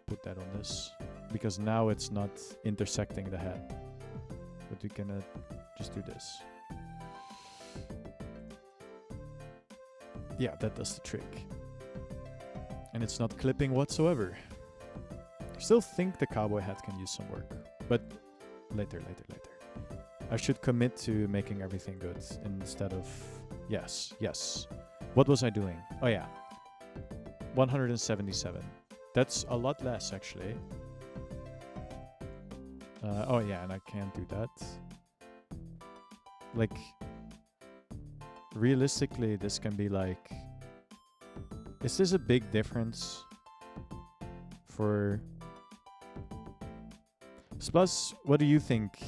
Put that on this. Because now it's not intersecting the head. But we can just do this. Yeah, that does the trick. And it's not clipping whatsoever. I still think the cowboy hat can use some work. But later. I should commit to making everything good instead of... Yes. What was I doing? Oh yeah. 177. That's a lot less, actually. Oh yeah, and I can't do that. Like... Realistically, this can be like... Is this a big difference for... Plus, what do you think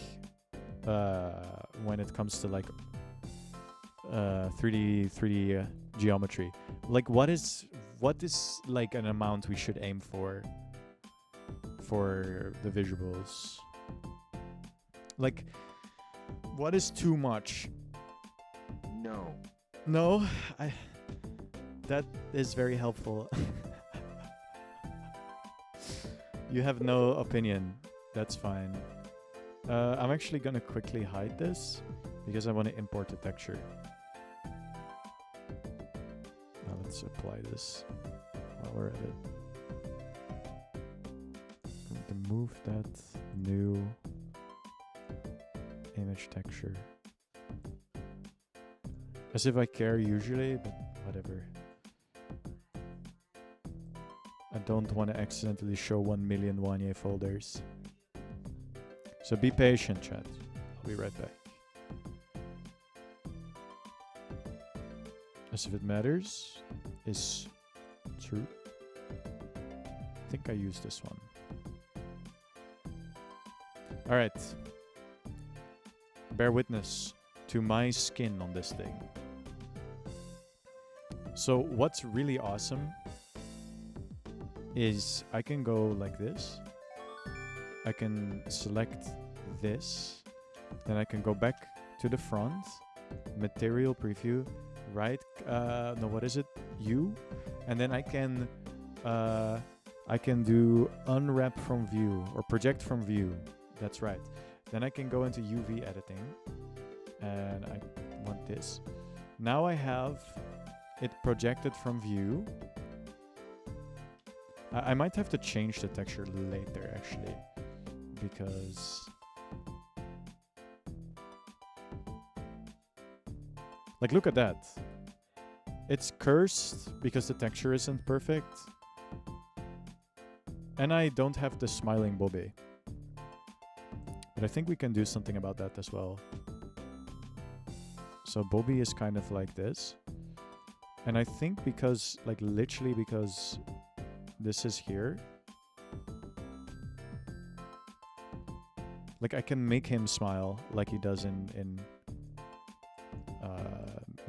when it comes to like 3D geometry? Like, what is like an amount we should aim for the visuals? Like, what is too much? No, that is very helpful. You have no opinion. That's fine. I'm actually gonna quickly hide this because I want to import the texture. Now let's apply this while we're at it. I'm going to move that new Image texture. As if I care usually, but whatever. I don't want to accidentally show 1 million Wanye folders. So be patient, chat. I'll be right back. As if it matters is true. I think I used this one. Alright. Bear witness to my skin on this thing. So what's really awesome is I can go like this. I can select this. Then I can go back to the front. Material preview. Right? No, what is it? U. And then I can do unwrap from view or project from view. That's right. Then I can go into UV editing. And I want this. Now I have it projected from view. I might have to change the texture later, actually, because like, look at that. It's cursed because the texture isn't perfect. And I don't have the smiling Bobby. But I think we can do something about that as well. So Bobby is kind of like this. And I think because, like, literally because this is here, like, I can make him smile like he does in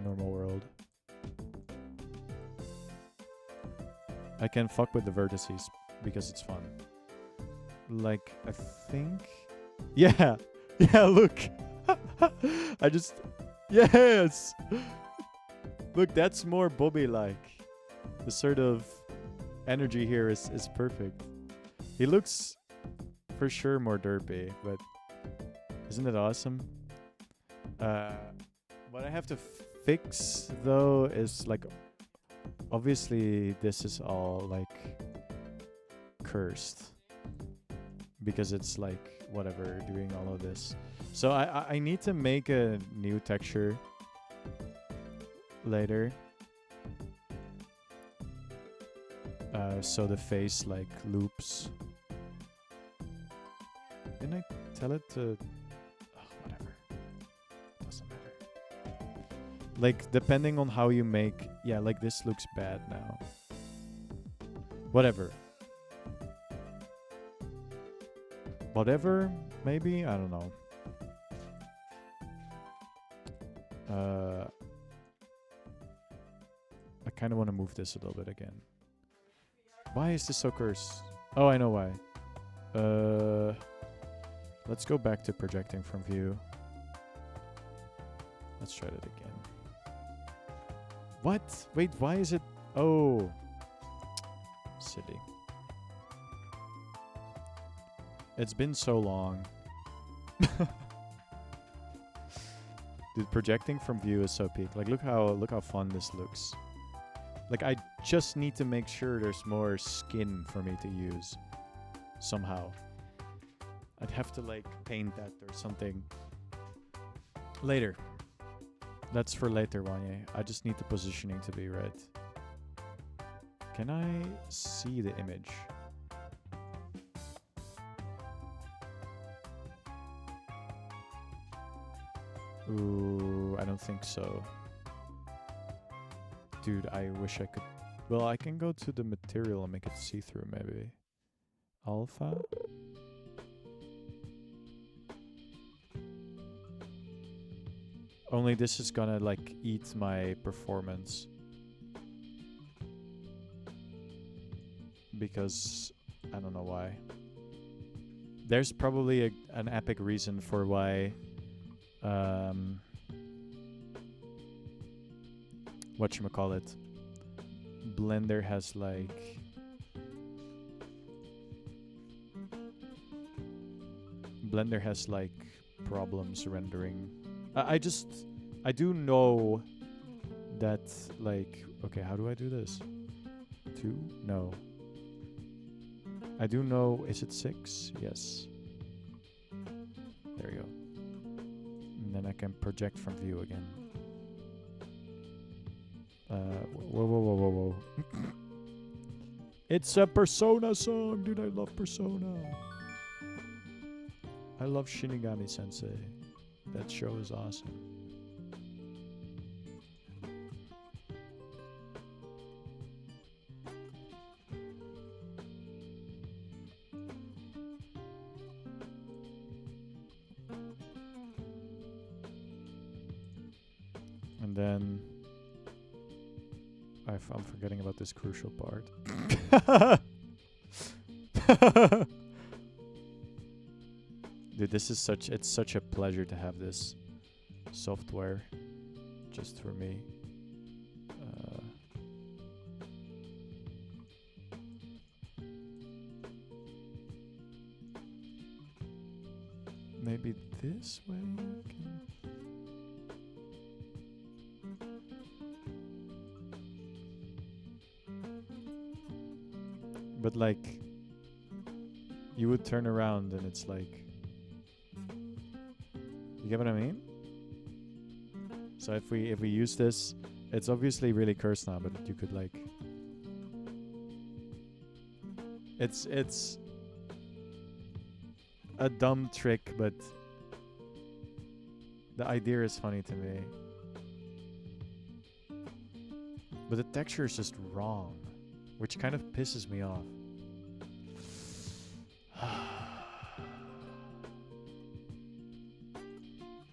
normal world. I can fuck with the vertices because it's fun. Like, I think... Yeah! Yeah, look! I just... Yes! Look, that's more Bobby-like. The sort of energy here is perfect. He looks for sure more derpy, but isn't it awesome? What I have to fix, though, is like... Obviously, this is all, like, cursed. Because it's, like, whatever, doing all of this. So I need to make a new texture later. So the face, like, loops. Didn't I tell it to... Oh, whatever. Doesn't matter. Like, depending on how you make... Yeah, like, this looks bad now. Whatever. Whatever, maybe? I don't know. I kind of want to move this a little bit again. Why is this so cursed? Oh, I know why. Let's go back to projecting from view. Let's try that again. What? Wait, why is it... Oh. Silly. It's been so long. Dude, projecting from view is so peak. Like, look how fun this looks. Like, I just need to make sure there's more skin for me to use. Somehow. I'd have to, like, paint that or something. Later. That's for later, Wanye. I just need the positioning to be right. Can I see the image? Ooh, I don't think so. Dude, I wish I could... Well, I can go to the material and make it see-through, maybe. Alpha? Only this is gonna, like, eat my performance. Because... I don't know why. There's probably an epic reason for why... whatchamacallit, Blender has, like... Blender has, like, problems rendering. I do know that, like... Okay, how do I do this? 2? No. I do know... Is it 6? Yes. There you go. then I can project from view again. Whoa, whoa, whoa, whoa, whoa. It's a Persona song, dude. I love Persona. I love Shinigami Sensei. That show is awesome. And then I'm forgetting about this crucial part. Dude, it's such a pleasure to have this software just for me. Maybe this way I can... But like, you would turn around and it's like, you get what I mean? So if we use this, it's obviously really cursed now, but you could like, it's a dumb trick, but the idea is funny to me. But the texture is just wrong, which kind of pisses me off.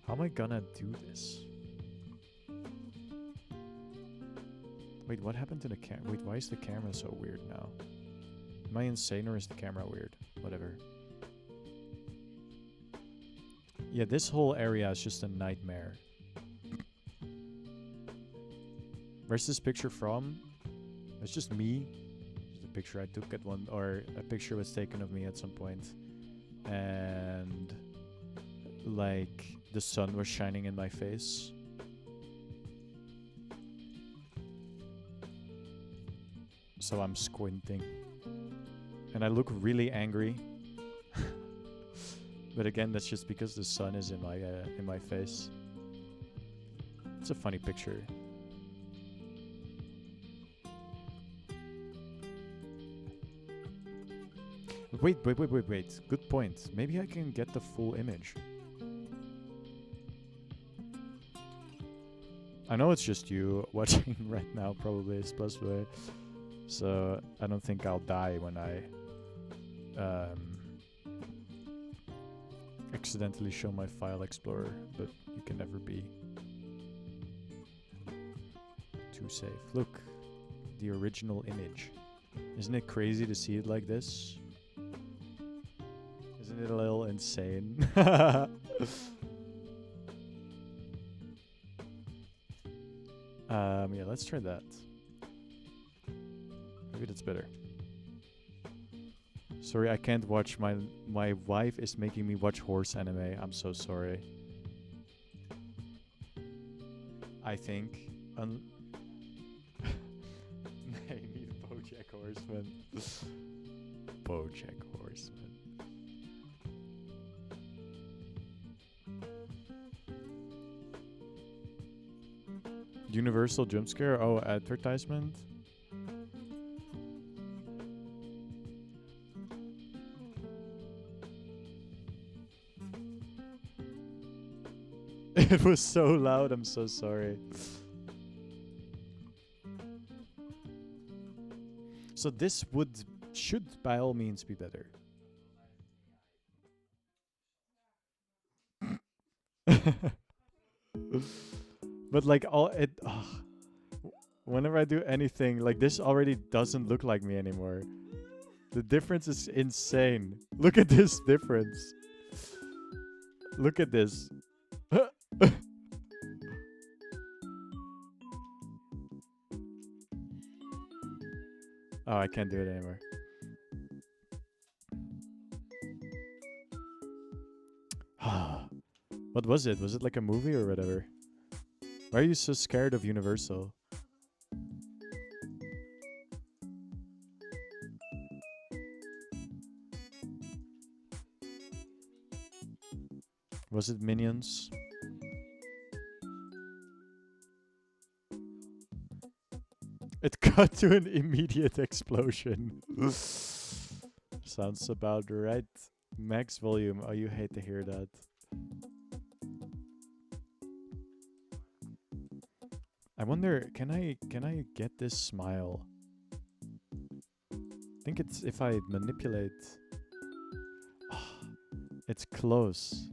How am I gonna do this? Wait, what happened to the camera? Wait, why is the camera so weird now? Am I insane or is the camera weird? Whatever. Yeah, this whole area is just a nightmare. Where's this picture from? It's just me. Just a picture I took at one, or a picture was taken of me at some point. And like the sun was shining in my face. So I'm squinting. And I look really angry. But again, that's just because the sun is in my face. It's a funny picture. Wait. Good point. Maybe I can get the full image. I know it's just you watching right now, probably it's plus way. So I don't think I'll die when I accidentally show my file explorer, but you can never be too safe. Look, the original image. Isn't it crazy to see it like this? Isn't it a little insane? Yeah, let's try that. Maybe that's better. Sorry, I can't watch. My wife is making me watch horse anime. I'm so sorry. I think. I need BoJack Horseman. BoJack Horseman. Universal jump scare? Oh, advertisement? It was so loud, I'm so sorry. So this should by all means be better. But like whenever I do anything, like this already doesn't look like me anymore. The difference is insane. Look at this difference. Look at this. Oh, I can't do it anymore. What was it? Was it like a movie or whatever? Why are you so scared of Universal? Was it Minions? Cut to an immediate explosion. Sounds about right. Max volume. Oh, you hate to hear that. I wonder, can I get this smile? I think it's if I manipulate. It's close.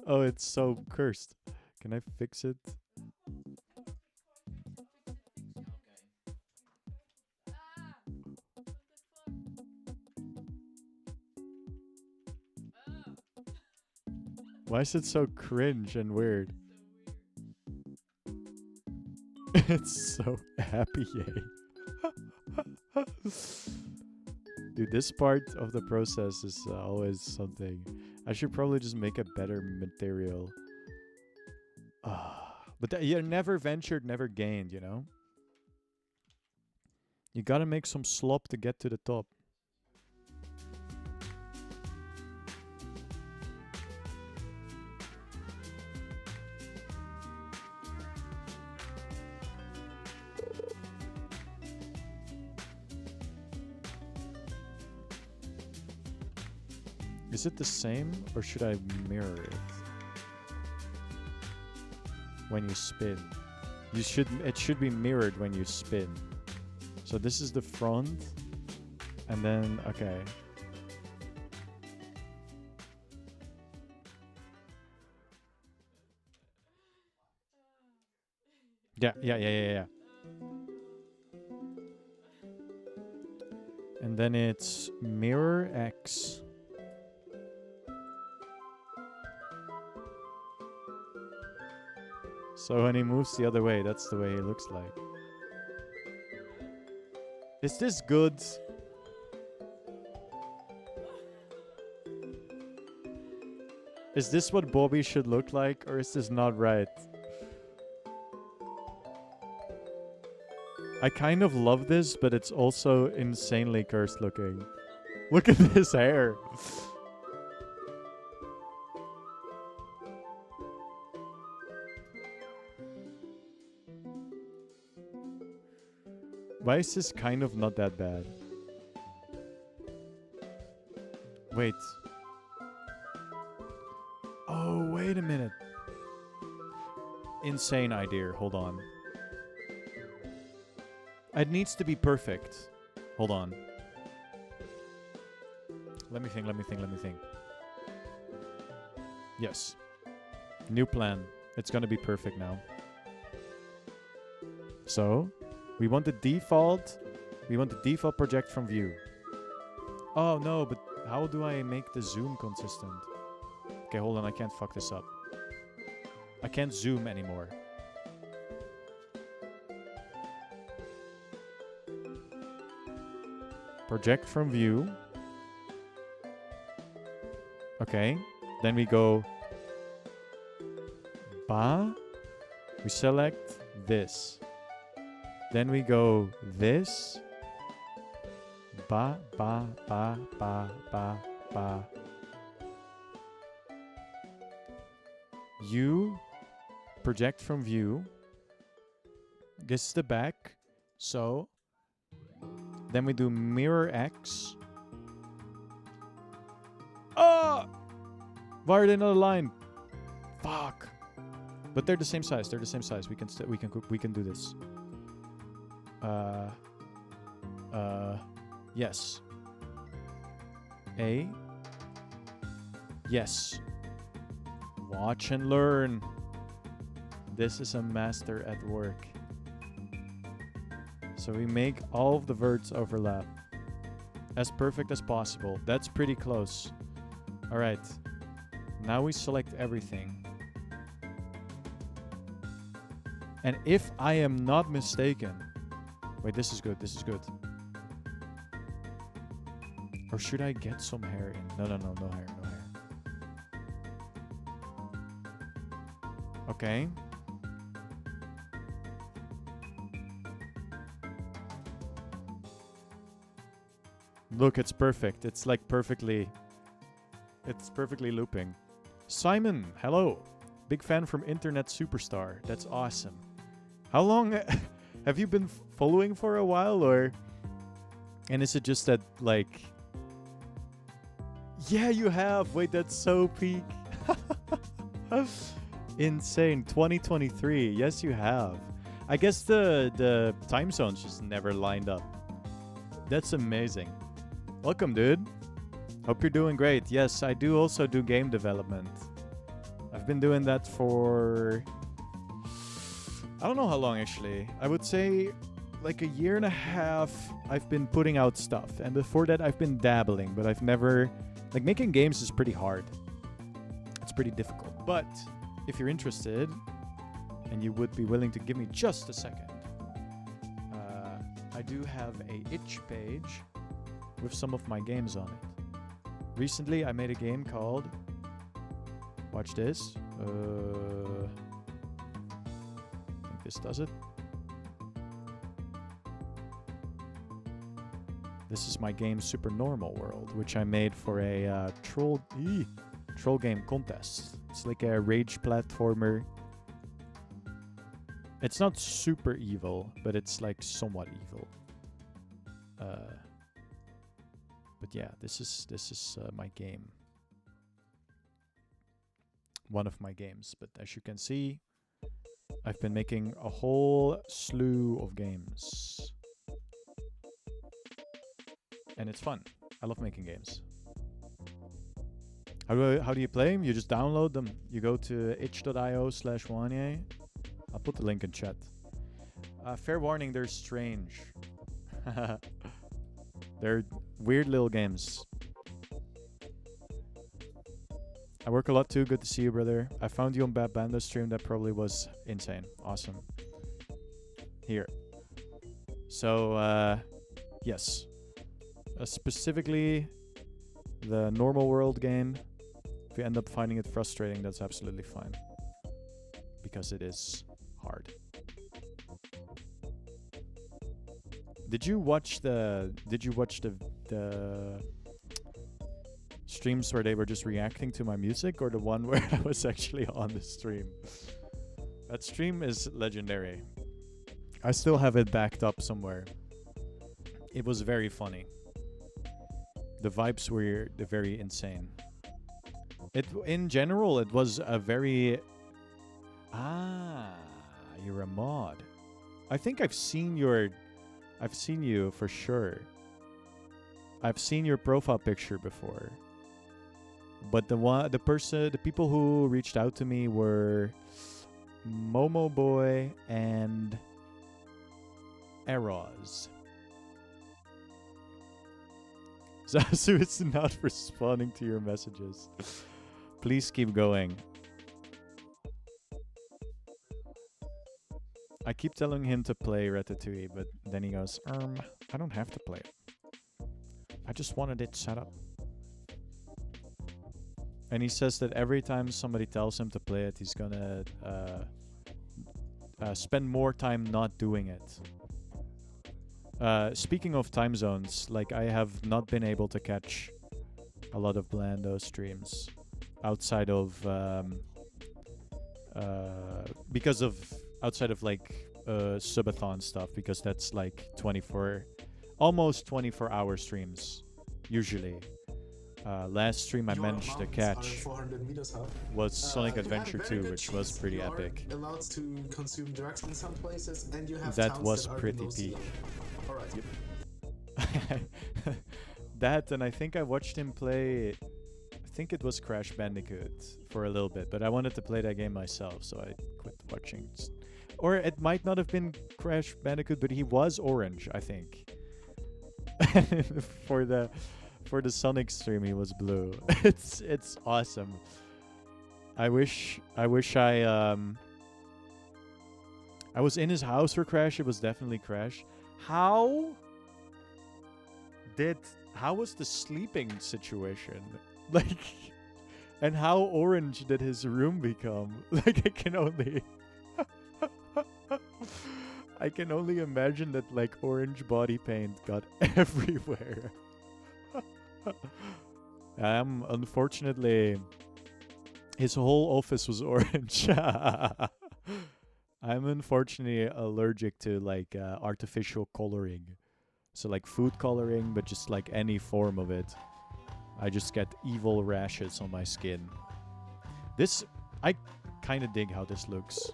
Oh, it's so cursed. Can I fix it? Why is it so cringe and weird? It's so happy, yay. Dude, this part of the process is always something. I should probably just make a better material. But you never ventured, never gained, you know? You gotta make some slop to get to the top. Is it the same, or should I mirror it? When you spin. It should be mirrored when you spin. So this is the front, and then, okay. Yeah. And then it's mirror X. So when he moves the other way, that's the way he looks like. Is this good? Is this what Bobby should look like, or is this not right? I kind of love this, but it's also insanely cursed looking. Look at this hair. Why is this kind of not that bad? Wait. Oh, wait a minute. Insane idea. Hold on. It needs to be perfect. Hold on. Let me think. Yes. New plan. It's gonna be perfect now. So, we want the default project from view. Oh no, but how do I make the zoom consistent? Okay, hold on, I can't fuck this up. I can't zoom anymore. Project from view. Okay, then we go ba. We select this. Then we go this. Ba. You project from view. This is the back. So then we do mirror X. Oh! Why are they not aligned? Fuck. But they're the same size. We can do this. Yes. A. Yes. Watch and learn. This is a master at work. So we make all of the verts overlap. As perfect as possible. That's pretty close. Alright. Now we select everything. And if I am not mistaken... Wait, this is good. This is good. Or should I get some hair in? No hair, no hair. Okay. Look, it's perfect. It's like perfectly... It's perfectly looping. Simon, hello. Big fan from Internet Superstar. That's awesome. How long have you been following for a while, or... And is it just that, like... Yeah, you have. Wait, that's so peak. Insane. 2023. Yes, you have. I guess the time zones just never lined up. That's amazing. Welcome, dude. Hope you're doing great. Yes, I do also do game development. I've been doing that for... I don't know how long, actually. I would say like a year and a half I've been putting out stuff. And before that, I've been dabbling, but I've never... Like, making games is pretty hard. It's pretty difficult. But if you're interested, and you would be willing to give me just a second, I do have a itch page with some of my games on it. Recently, I made a game called... Watch this. I think this does it. This is my game Super Normal World, which I made for a troll game contest. It's like a rage platformer. It's not super evil, but it's like somewhat evil. But yeah, this is my game. One of my games. But as you can see, I've been making a whole slew of games. And it's fun. I love making games. How do you play them? You just download them. You go to itch.io/Wanye. I'll put the link in chat. Fair warning, they're strange. They're weird little games. I work a lot too. Good to see you, brother. I found you on Bad Banda stream. That probably was insane. Awesome. Here. So, yes. Specifically, the normal world game. If you end up finding it frustrating, that's absolutely fine. Because it is hard. Did you watch the streams where they were just reacting to my music, or the one where I was actually on the stream? That stream is legendary. I still have it backed up somewhere. It was very funny. The vibes were very insane. In general, it was a very... Ah, you're a mod. I think I've seen you for sure. I've seen your profile picture before. But the people who reached out to me were Momo Boy and Eros. Zazu is not responding to your messages. Please keep going. I keep telling him to play Ratatouille, but then he goes, I don't have to play it. I just wanted it set up. And he says that every time somebody tells him to play it, he's gonna spend more time not doing it. Speaking of time zones, like, I have not been able to catch a lot of Blando streams outside of like subathon stuff, because that's like almost 24-hour streams usually. Last stream I managed to catch was Sonic Adventure 2, which was pretty epic. Allowed to consume drugs in some places, and you have that was pretty peak. Alright. That, and I think I watched him play, I think it was Crash Bandicoot for a little bit, but I wanted to play that game myself, so I quit watching. Or it might not have been Crash Bandicoot, but he was orange, I think. For the Sonic stream, he was blue. It's awesome. I wish I I was in his house for Crash. It was definitely Crash. How was the sleeping situation? Like, and how orange did his room become? Like, I can only imagine that, like, orange body paint got everywhere. Unfortunately, his whole office was orange. I'm unfortunately allergic to, like, artificial coloring. So, like, food coloring, but just, like, any form of it. I just get evil rashes on my skin. I kind of dig how this looks.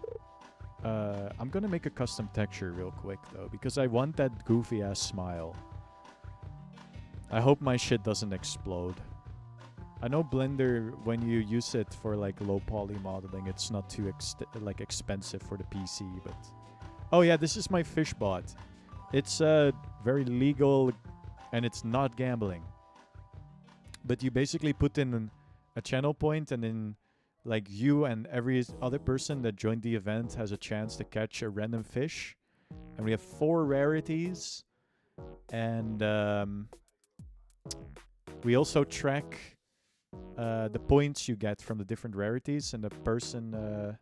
I'm gonna make a custom texture real quick, though, because I want that goofy-ass smile. I hope my shit doesn't explode. I know Blender, when you use it for, like, low poly modeling, it's not too expensive for the PC, but... Oh yeah, this is my fish bot. It's very legal, and it's not gambling. But you basically put in a channel point, and then, like, you and every other person that joined the event has a chance to catch a random fish. And we have 4 rarities. And we also track the points you get from the different rarities. And the person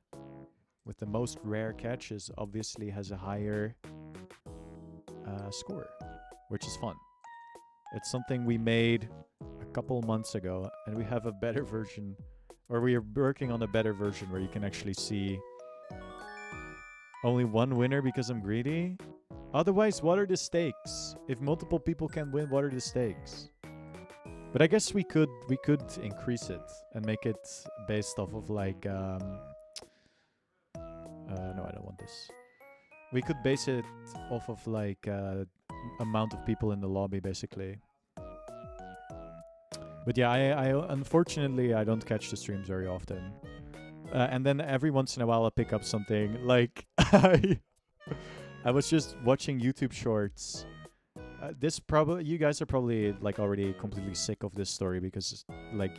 with the most rare catches obviously has a higher score, which is fun. It's something we made a couple months ago, and we have a better version, or we are working on a better version where you can actually see only one winner because I'm greedy. Otherwise, what are the stakes? If multiple people can win, what are the stakes? But I guess we could increase it and make it based off of, like, no, I don't want this. We could base it off of, like, amount of people in the lobby, basically. But yeah, I unfortunately, I don't catch the streams very often. And then every once in a while I pick up something. Like, I was just watching YouTube shorts. You guys are probably, like, already completely sick of this story because, like,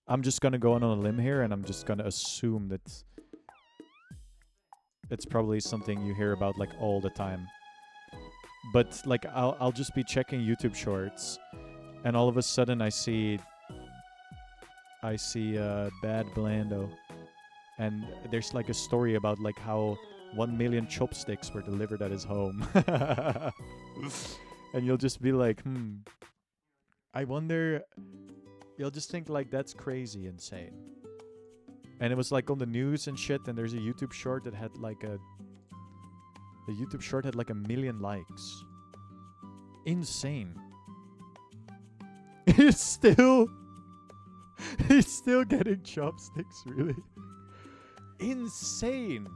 I'm just gonna go on a limb here and I'm just gonna assume that it's probably something you hear about, like, all the time. But, like, I'll just be checking YouTube shorts, and all of a sudden I see Bad Blando, and there's, like, a story about, like, how 1 million chopsticks were delivered at his home. And you'll just be like, I wonder. You'll just think, like, that's crazy insane. And it was, like, on the news and shit, and there's a YouTube short that had, like, the YouTube short had, like, 1 million likes. Insane. He's still getting chopsticks, really. Insane.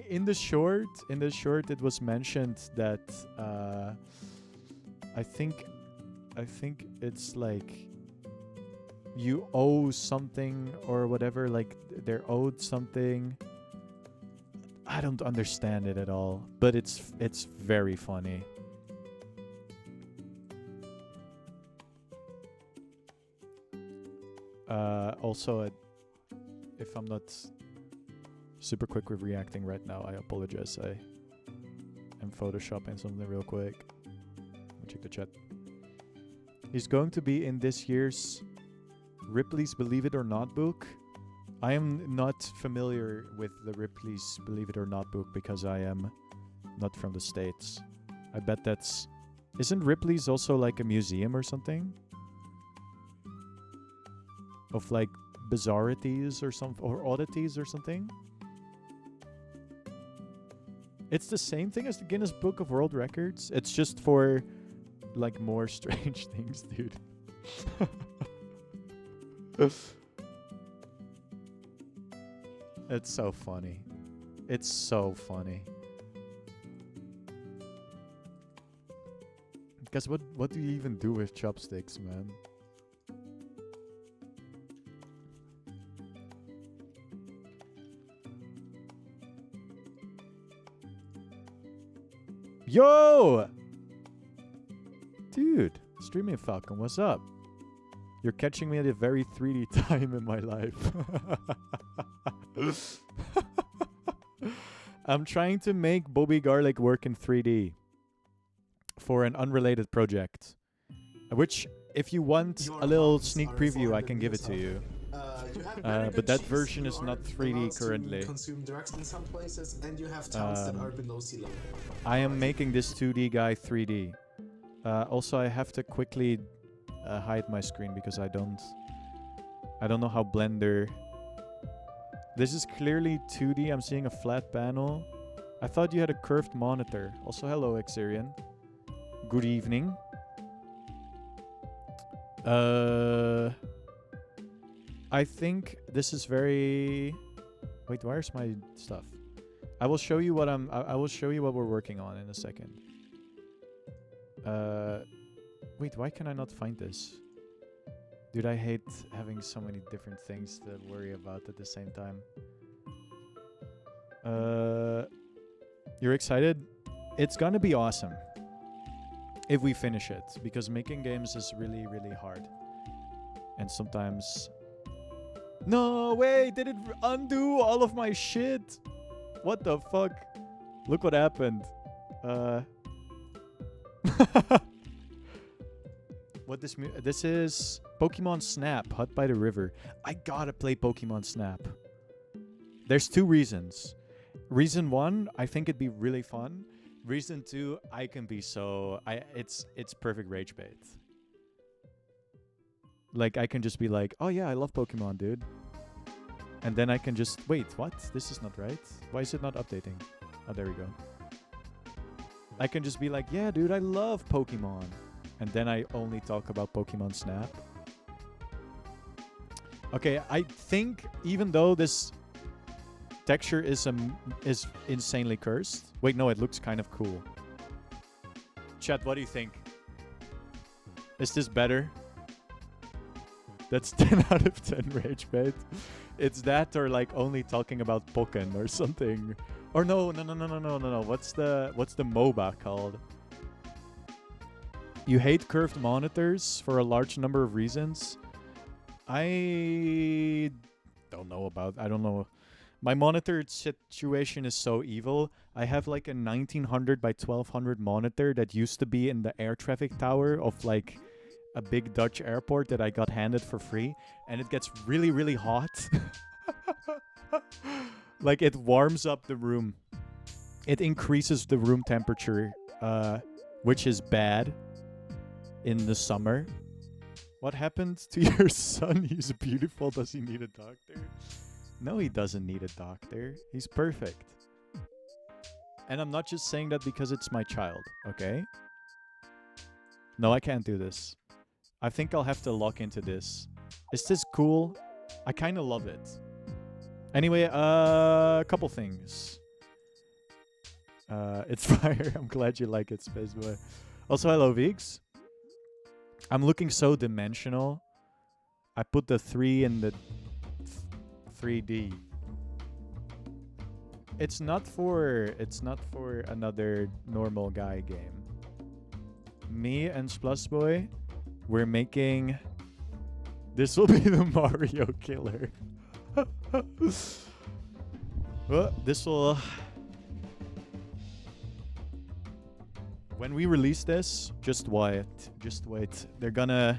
In the short, it was mentioned that I think it's like you owe something or whatever, like they're owed something. I don't understand it at all, but it's very funny. Also, if I'm not super quick with reacting right now, I apologize. I am photoshopping something real quick. Let me check the chat. He's going to be in this year's Ripley's Believe It or Not book. I am not familiar with the Ripley's Believe It or Not book because I am not from the States. I bet that's... Isn't Ripley's also like a museum or something? Of like bizarrities or oddities or something? It's the same thing as the Guinness Book of World Records. It's just for like more strange things, dude. It's so funny. It's so funny. Because what do you even do with chopsticks, man? Yo! Dude, Streaming Falcon, what's up? You're catching me at a very 3D time in my life. I'm trying to make Bobby Garlic work in 3D for an unrelated project. Which, if you want Your a little moms sneak are preview, I for can the give it to Windows you. You have very good But that cheese. version You is are not 3D allowed to currently. consume drugs in some places, and you have towns that are below sea level. I am making this 2D guy 3D. Also, I have to quickly hide my screen because I don't know how Blender. This is clearly 2D. I'm seeing a flat panel. I thought you had a curved monitor. Also, hello, Exarian. Good evening. I think this is very. Wait, where's my stuff? I will show you what I will show you what we're working on in a second. Wait, why can I not find this? Dude, I hate having so many different things to worry about at the same time. You're excited? It's gonna be awesome if we finish it, because making games is really, really hard. And sometimes... No, wait, did it undo all of my shit? What the fuck? Look what happened. What this is Pokemon Snap, Hut by the River. I gotta play Pokemon Snap. There's two reasons. Reason one, I think it'd be really fun. Reason two, I can be so... It's perfect rage bait. Like, I can just be like, oh yeah, I love Pokemon, dude. And then I can just... Wait, what? This is not right. Why is it not updating? Oh, there we go. I can just be like, yeah, dude, I love Pokemon. And then I only talk about Pokemon Snap. Okay, I think even though this texture is insanely cursed. Wait, no, it looks kind of cool. Chat, what do you think? Is this better? That's 10 out of 10 rage bait. It's that or like only talking about Pokken or something. Or no. What's the MOBA called? You hate curved monitors for a large number of reasons. I don't know. My monitor situation is so evil. I have like a 1900 by 1200 monitor that used to be in the air traffic tower of like a big Dutch airport that I got handed for free, and it gets really, really hot. Like, it warms up the room. It increases the room temperature, which is bad in the summer. What happened to your son? He's beautiful. Does he need a doctor? No, he doesn't need a doctor. He's perfect. And I'm not just saying that because it's my child, okay? No, I can't do this. I think I'll have to lock into this. Is this cool? I kind of love it. Anyway, a couple things. It's fire. I'm glad you like it, Spaceboy. Also, hello, Vigs. I'm looking so dimensional. I put the 3 in the 3D. It's not for another normal guy game. Me and Splusboy, we're making... This will be the Mario killer. Well, this will... When we release this, just wait. They're gonna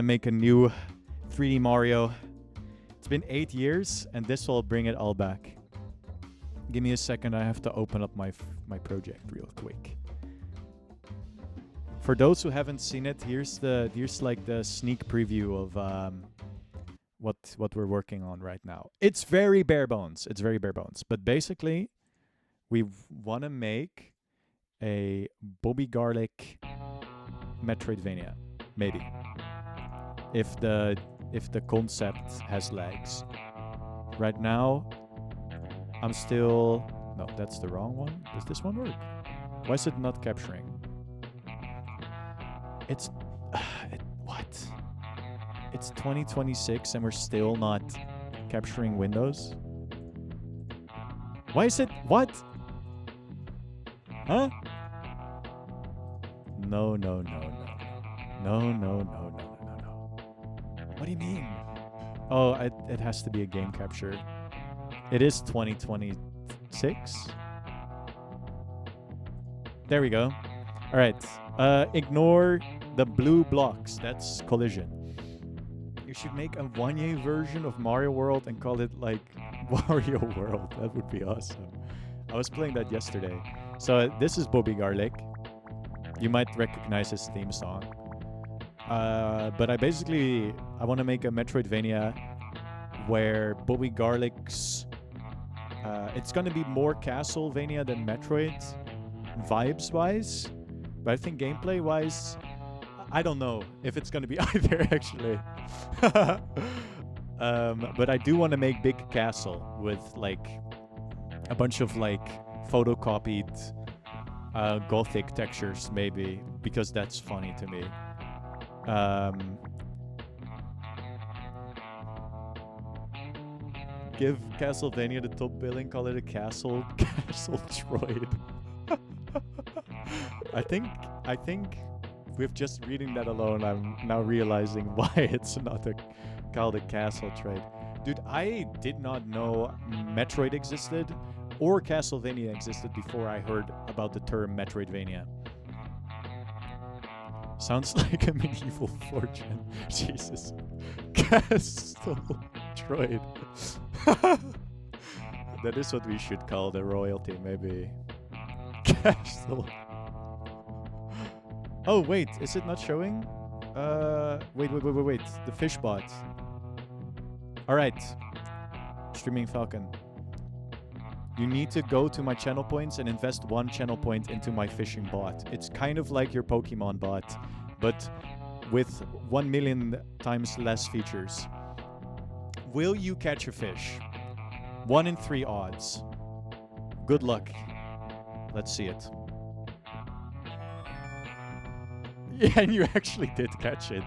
make a new 3D Mario. It's been 8 years, and this will bring it all back. Give me a second. I have to open up my project real quick. For those who haven't seen it, here's like the sneak preview of what we're working on right now. It's very bare bones. But basically, we want to make a Bobby Garlic Metroidvania, maybe, if the concept has legs. Right now, I'm still... No, that's the wrong one. Does this one work? Why is it not capturing? It's... what? It's 2026 and we're still not capturing Windows? Why is it... What? Huh? No. What do you mean? Oh, it has to be a game capture. It is 2026 6. There we go. All right. Ignore the blue blocks. That's collision. You should make a Wanye version of Mario World and call it like Wario World. That would be awesome. I was playing that yesterday. So this is Bobby Garlic. You might recognize his theme song. But I want to make a Metroidvania where Bobby Garlic's... it's going to be more Castlevania than Metroid, vibes-wise. But I think gameplay-wise, I don't know if it's going to be either, actually. But I do want to make Big Castle with, like, a bunch of, like, photocopied Gothic textures, maybe, because that's funny to me. Give Castlevania the top billing, call it a Castle Troid. I think with just reading that alone, I'm now realizing why it's not called a Castle Troid. Dude, I did not know Metroid existed or Castlevania existed before I heard about the term Metroidvania. Sounds like a medieval fortune. Jesus. Castle Troid. That is what we should call the royalty, maybe. Castle. Oh, wait. Is it not showing? Wait. The fish bot. Alright. Streaming Falcon. You need to go to my channel points and invest 1 channel point into my fishing bot. It's kind of like your Pokemon bot, but with 1 million times less features. Will you catch a fish? 1 in 3 odds. Good luck. Let's see it. Yeah, and you actually did catch it.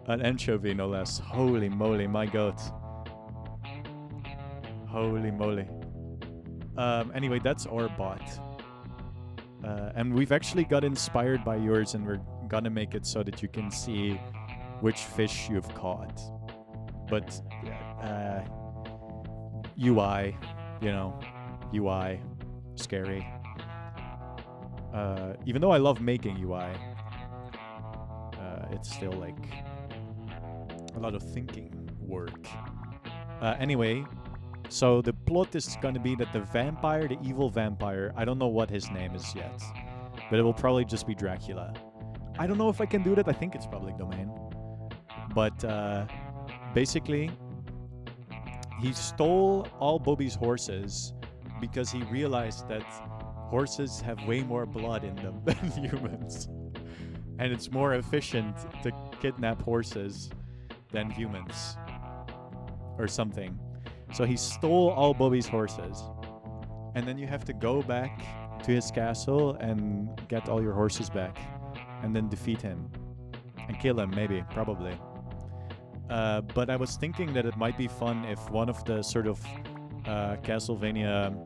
An anchovy, no less. Holy moly, my god. Holy moly. Anyway, that's our bot. And we've actually got inspired by yours, and we're gonna make it so that you can see which fish you've caught. But UI, you know, UI, scary. Even though I love making UI, it's still like a lot of thinking work. Anyway, so the plot is gonna be that the vampire, the evil vampire, I don't know what his name is yet, but it will probably just be Dracula. I don't know if I can do that. I think it's public domain. But basically, he stole all Bobby's horses because he realized that horses have way more blood in them than humans. And it's more efficient to kidnap horses than humans. Or something. So he stole all Bobby's horses. And then you have to go back to his castle and get all your horses back. And then defeat him. And kill him, maybe. Probably. But I was thinking that it might be fun if one of the sort of Castlevania...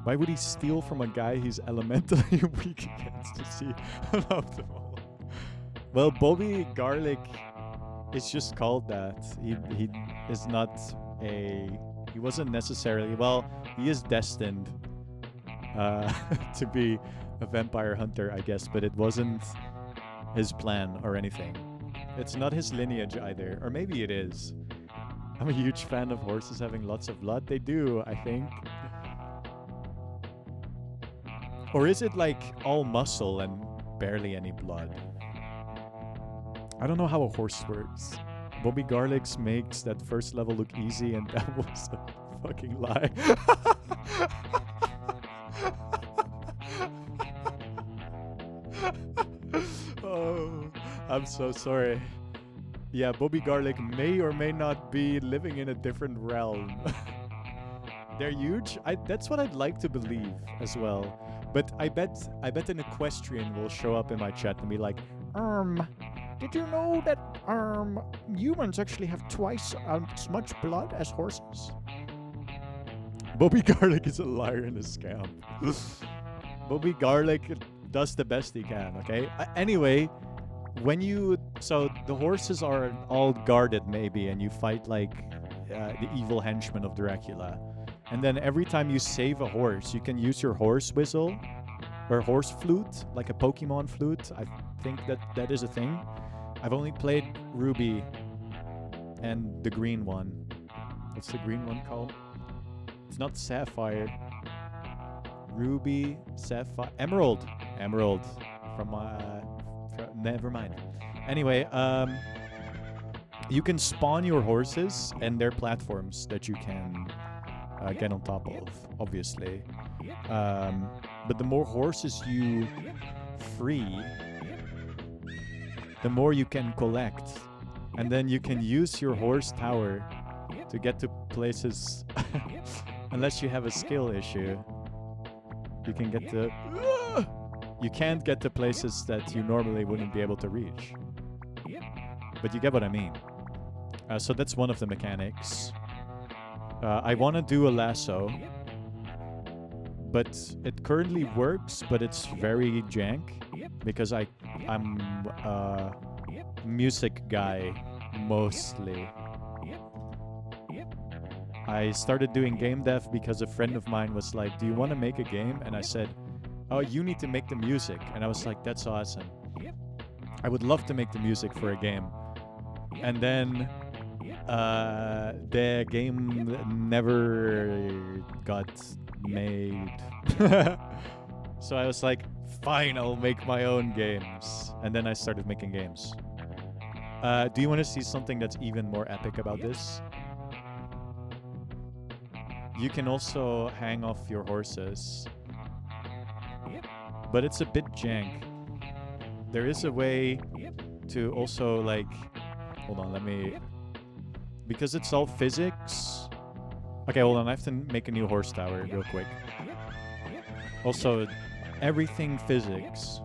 Why would he steal from a guy he's elementally weak against to see optimal? Well, Bobby Garlic is just called that. He is not a... He wasn't necessarily... Well, he is destined to be a vampire hunter, I guess, but it wasn't his plan or anything. It's not his lineage either. Or maybe it is. I'm a huge fan of horses having lots of blood. They do, I think. Or is it like all muscle and barely any blood? I don't know how a horse works. Bobby Garlics makes that first level look easy, and that was a fucking lie. Oh, I'm so sorry. Yeah, Bobby Garlic may or may not be living in a different realm. They're huge. That's what I'd like to believe as well. But I bet an equestrian will show up in my chat and be like, did you know that humans actually have twice as much blood as horses? Bobby Garlic is a liar and a scam. Bobby Garlic does the best he can, okay? Anyway, so the horses are all guarded maybe, and you fight like the evil henchman of Dracula. And then every time you save a horse, you can use your horse whistle or horse flute, like a Pokemon flute. I think that is a thing. I've only played Ruby and the green one. What's the green one called? It's not Sapphire. Ruby, Sapphire, Emerald. Emerald. Never mind. Anyway, you can spawn your horses, and they're platforms that you can get on top of, obviously. But the more horses you free, the more you can collect. And then you can use your horse tower to get to places, unless you have a skill issue. You can get to... You can't get to places that you normally wouldn't be able to reach. But you get what I mean. So that's one of the mechanics. I want to do a lasso, but it currently works, but it's very jank because I'm a music guy mostly. I started doing game dev because a friend of mine was like, "Do you want to make a game?" And I said, "Oh, you need to make the music." And I was like, "That's awesome. I would love to make the music for a game." And then the game never got made. So I was like, fine, I'll make my own games. And then I started making games. Do you want to see something that's even more epic about this? You can also hang off your horses. But it's a bit jank. There is a way to also like... Hold on, let me... Because it's all physics... Okay, hold on, I have to make a new horse tower real quick. Also, everything physics.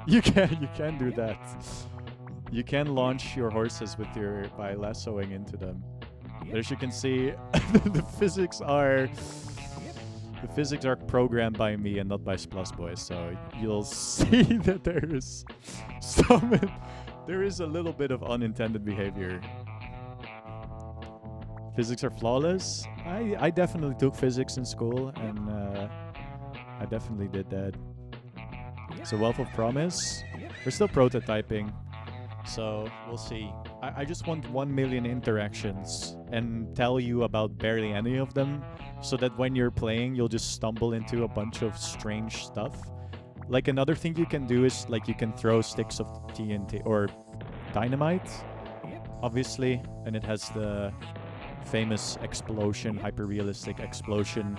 You can do that. You can launch your horses with by lassoing into them. But as you can see, the physics are programmed by me and not by Splusboy, so you'll see that there is a little bit of unintended behavior. Physics are flawless. I definitely took physics in school, and I definitely did that. So Wealth of Promise, we're still prototyping, so we'll see. I just want 1 million interactions and tell you about barely any of them, so that when you're playing, you'll just stumble into a bunch of strange stuff. Like another thing you can do is like you can throw sticks of TNT or dynamite, obviously, and it has the famous explosion, hyper-realistic explosion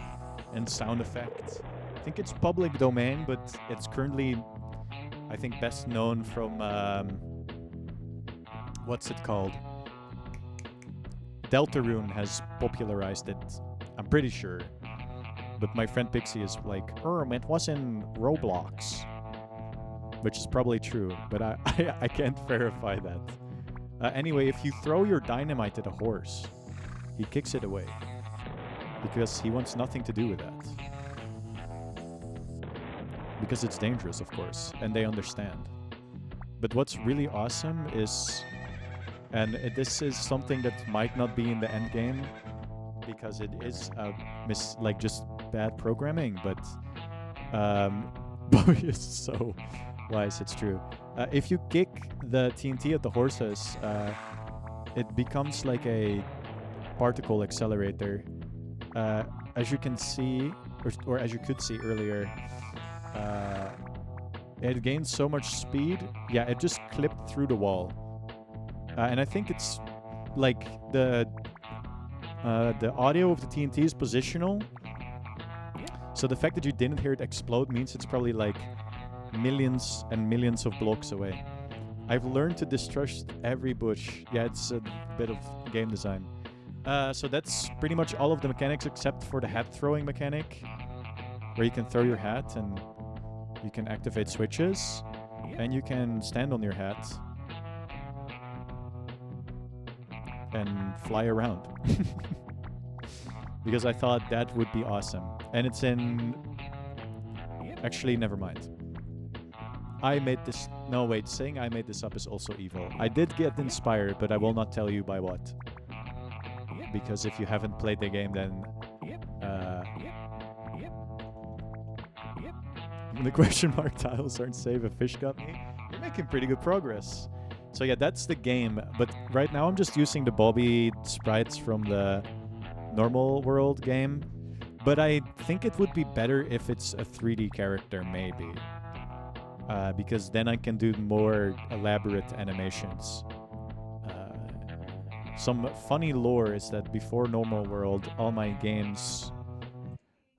and sound effect. I think it's public domain, but it's currently, I think, best known from what's it called? Deltarune has popularized it, I'm pretty sure. But my friend Pixie is like, it was in Roblox. Which is probably true, but I can't verify that. Anyway, if you throw your dynamite at a horse, he kicks it away. Because he wants nothing to do with that. Because it's dangerous, of course, and they understand. But what's really awesome is... And this is something that might not be in the end game, because it is just bad programming, but Bobby is so wise, it's true. If you kick the TNT at the horses, it becomes like a particle accelerator. As you can see, or as you could see earlier, it gained so much speed. Yeah, it just clipped through the wall. And I think it's like the audio of the TNT is positional. So the fact that you didn't hear it explode means it's probably like millions and millions of blocks away. I've learned to distrust every bush. Yeah, it's a bit of game design. So that's pretty much all of the mechanics except for the hat throwing mechanic, where you can throw your hat and you can activate switches and you can stand on your hat and fly around. Because I thought that would be awesome. And it's in... Actually, never mind. I made this... No, wait. Saying I made this up is also evil. I did get inspired, but I will not tell you by what. Because if you haven't played the game, then The question mark tiles aren't safe. A fish got me. You're making pretty good progress. So yeah, that's the game. But right now I'm just using the Bobby sprites from the normal world game. But I think it would be better if it's a 3D character, maybe. Because then I can do more elaborate animations. Some funny lore is that before normal world, all my games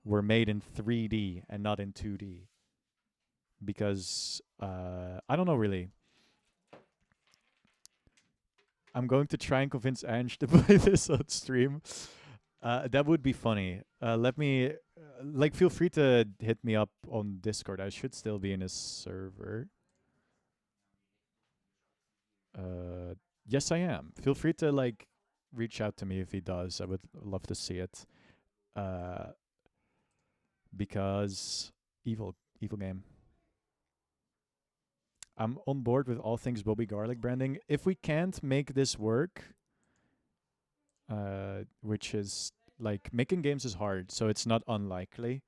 were made in 3D and not in 2D. Because, I don't know really. I'm going to try and convince Ange to play this on stream. That would be funny. Let me, feel free to hit me up on Discord. I should still be in his server. Yes, I am. Feel free to, reach out to me if he does. I would love to see it. Because evil game. I'm on board with all things Bobby Garlic branding. If we can't make this work, which is making games is hard, so it's not unlikely.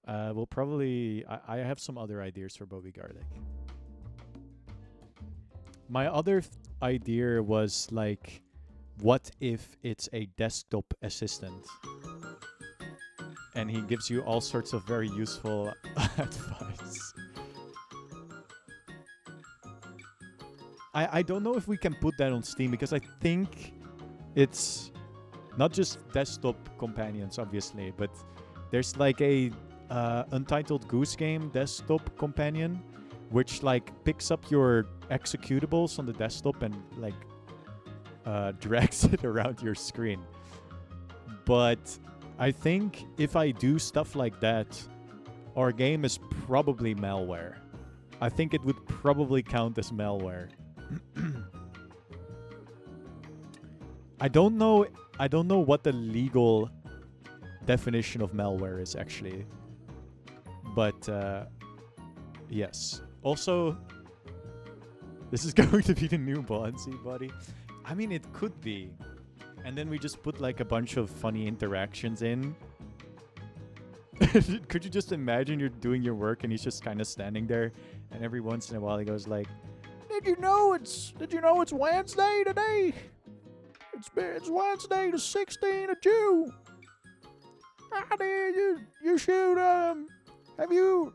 We'll probably I have some other ideas for Bobby Garlic. My other idea was what if it's a desktop assistant? And he gives you all sorts of very useful advice. I don't know if we can put that on Steam, because I think it's not just desktop companions, obviously, but there's a Untitled Goose Game desktop companion, which picks up your executables on the desktop and drags it around your screen. But I think if I do stuff like that, our game is probably malware. I think it would probably count as malware. I don't know what the legal definition of malware is actually. But yes. Also, this is going to be the new Bonzi buddy. I mean, it could be. And then we just put a bunch of funny interactions in. Could you just imagine you're doing your work and he's just kind of standing there, and every once in a while he goes Did you know it's Wednesday today? It's Wednesday the 16th of June. You should have you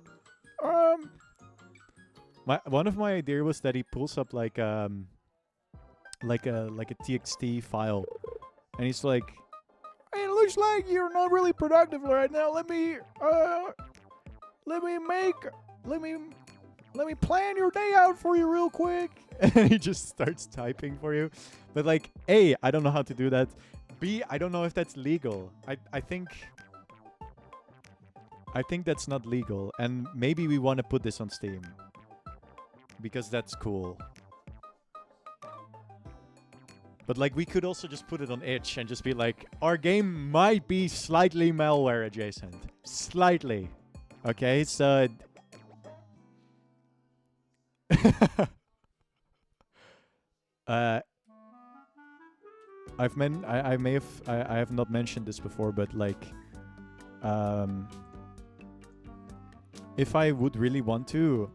one of my ideas was that he pulls up a TXT file, and he's hey, it looks like you're not really productive right now. Let me plan your day out for you real quick. And he just starts typing for you. But A, I don't know how to do that. B, I don't know if that's legal. I think that's not legal. And maybe we want to put this on Steam, because that's cool. But we could also just put it on itch and just be our game might be slightly malware adjacent. Slightly. Okay, so I have not mentioned this before, but if I would really want to,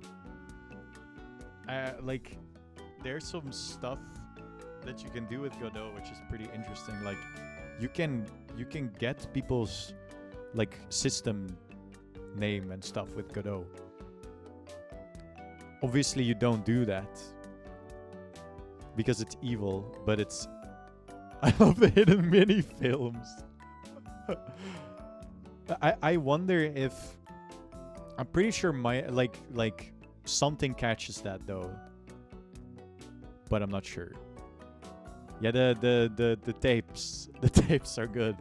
there's some stuff that you can do with Godot, which is pretty interesting. You can get people's system name and stuff with Godot. Obviously you don't do that because it's evil, but it's I love the hidden mini films. I wonder if I'm pretty sure my something catches that though, but I'm not sure. Yeah, the tapes are good.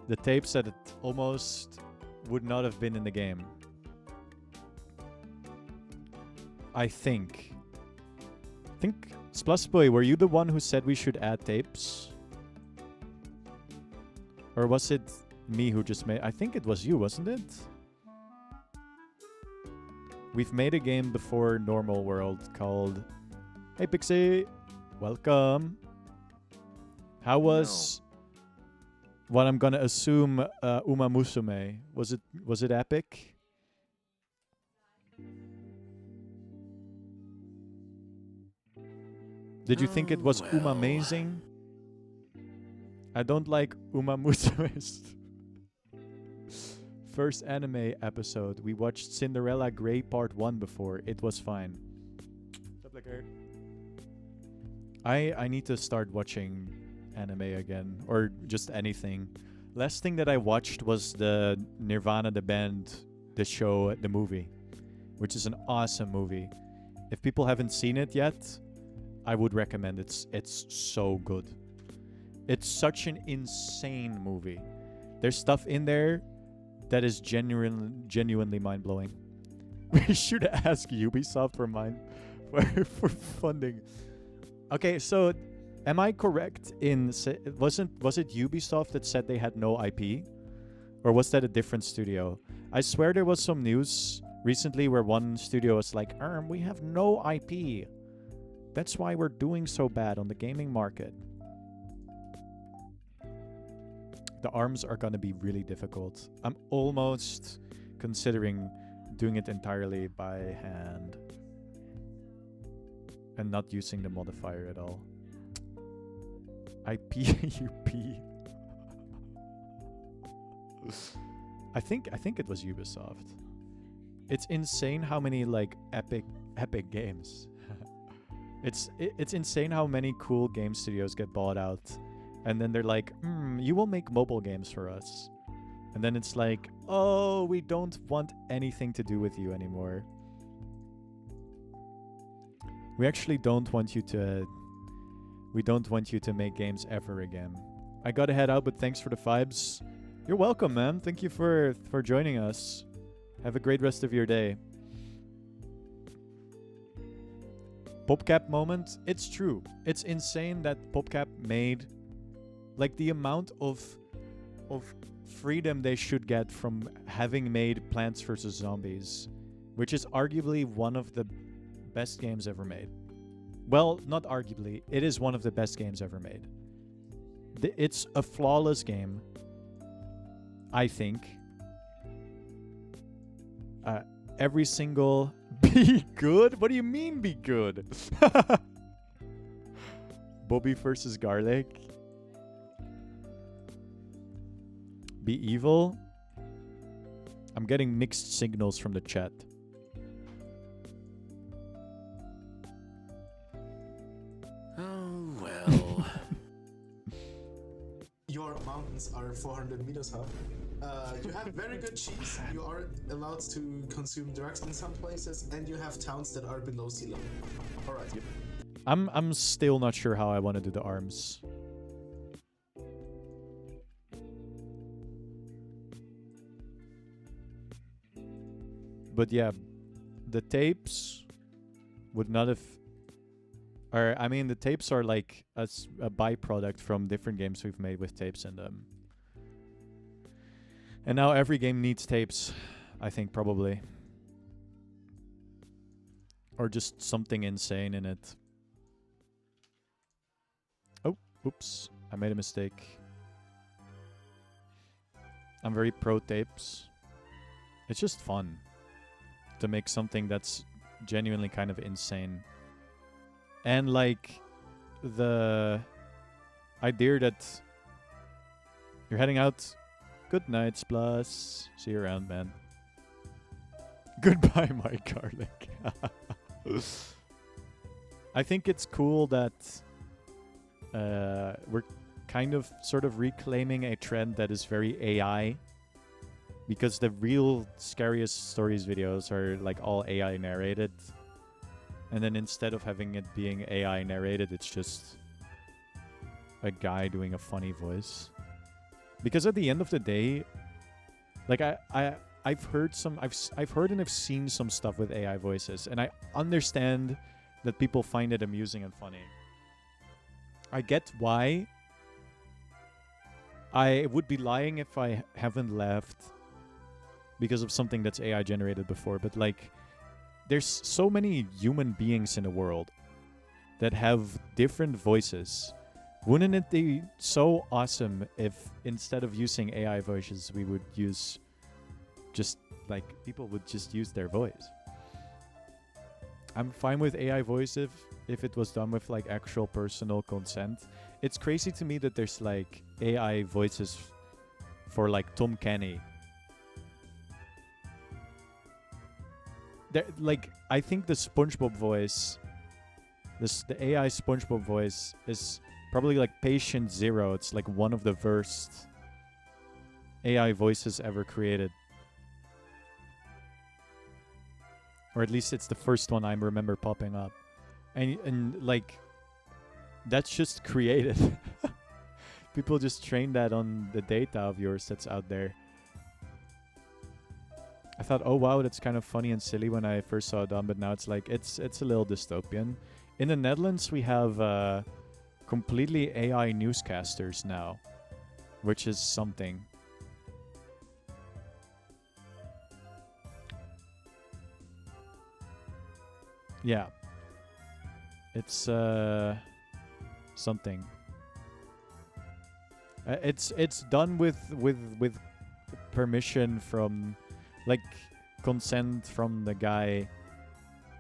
The tapes that it almost would not have been in the game. I think Splusboy, were you the one who said we should add tapes? Or was it me who just made... I think it was you, wasn't it? We've made a game before Normal World called... Hey Pixie! Welcome! How was... what I'm gonna assume Uma Musume. Was it epic? Did you think it was Uma amazing? I don't like Uma Musume's first anime episode. We watched Cinderella Grey Part 1 before. It was fine. I need to start watching anime again, or just anything. Last thing that I watched was the Nirvana the band, the show, the movie, which is an awesome movie. If people haven't seen it yet, I would recommend it. It's so good. It's such an insane movie. There's stuff in there that is genuinely mind-blowing. We should ask Ubisoft for funding. Okay, so am I correct in was it Ubisoft that said they had no IP, or was that a different studio? I swear there was some news recently where one studio was like, we have no IP. That's why we're doing so bad on the gaming market." The ARMS are gonna be really difficult. I'm almost considering doing it entirely by hand and not using the modifier at all. IPUP. I think it was Ubisoft. It's insane how many like epic games. It's insane how many cool game studios get bought out, and then they're like, you will make mobile games for us. And then it's like, oh, we don't want anything to do with you anymore. We actually don't want you to make games ever again. I gotta head out, but thanks for the vibes. You're welcome, man. Thank you for joining us. Have a great rest of your day. PopCap moment. It's true. It's insane that PopCap made, like, the amount of freedom they should get from having made Plants vs. Zombies, which is arguably one of the best games ever made. Well, not arguably. It is one of the best games ever made. It's a flawless game, I think. Every single... Be good? What do you mean be good? Bobby versus Garlic. Be evil? I'm getting mixed signals from the chat. Oh, well. Your mountains are 400 meters high. You have very good cheese. You are allowed to consume drugs in some places, and you have towns that are below sea level. All right. I'm still not sure how I want to do the ARMS. But yeah, the tapes would not have... Or, I mean, the tapes are like a byproduct from different games we've made with tapes in them. And now every game needs tapes, I think, probably. Or just something insane in it. Oh, oops. I made a mistake. I'm very pro tapes. It's just fun to make something that's genuinely kind of insane. And like the idea that you're heading out. Good night, Splus. See you around, man. Goodbye, my garlic. I think it's cool that we're kind of sort of reclaiming a trend that is very AI. Because the real scariest stories videos are like all AI narrated. And then instead of having it being AI narrated, it's just a guy doing a funny voice. Because at the end of the day, like I've heard and I've seen some stuff with AI voices, and I understand that people find it amusing and funny. I get why. I would be lying if I haven't laughed because of something that's AI generated before, but like there's so many human beings in the world that have different voices Wouldn't it be so awesome if instead of using AI voices, we would use just like people would just use their voice? I'm fine with AI voice if it was done with like actual personal consent. It's crazy to me that there's like AI voices for like Tom Kenny. Like I think the SpongeBob voice, the AI SpongeBob voice is probably like patient zero. It's like one of the worst AI voices ever created. Or at least it's the first one I remember popping up. And like, that's just created. People just train that on the data of yours that's out there. I thought, oh wow, that's kind of funny and silly when I first saw it done, but now it's like, it's a little dystopian. In the Netherlands, we have completely AI newscasters now, which is something. Yeah. It's something. It's done with permission from, like, consent from the guy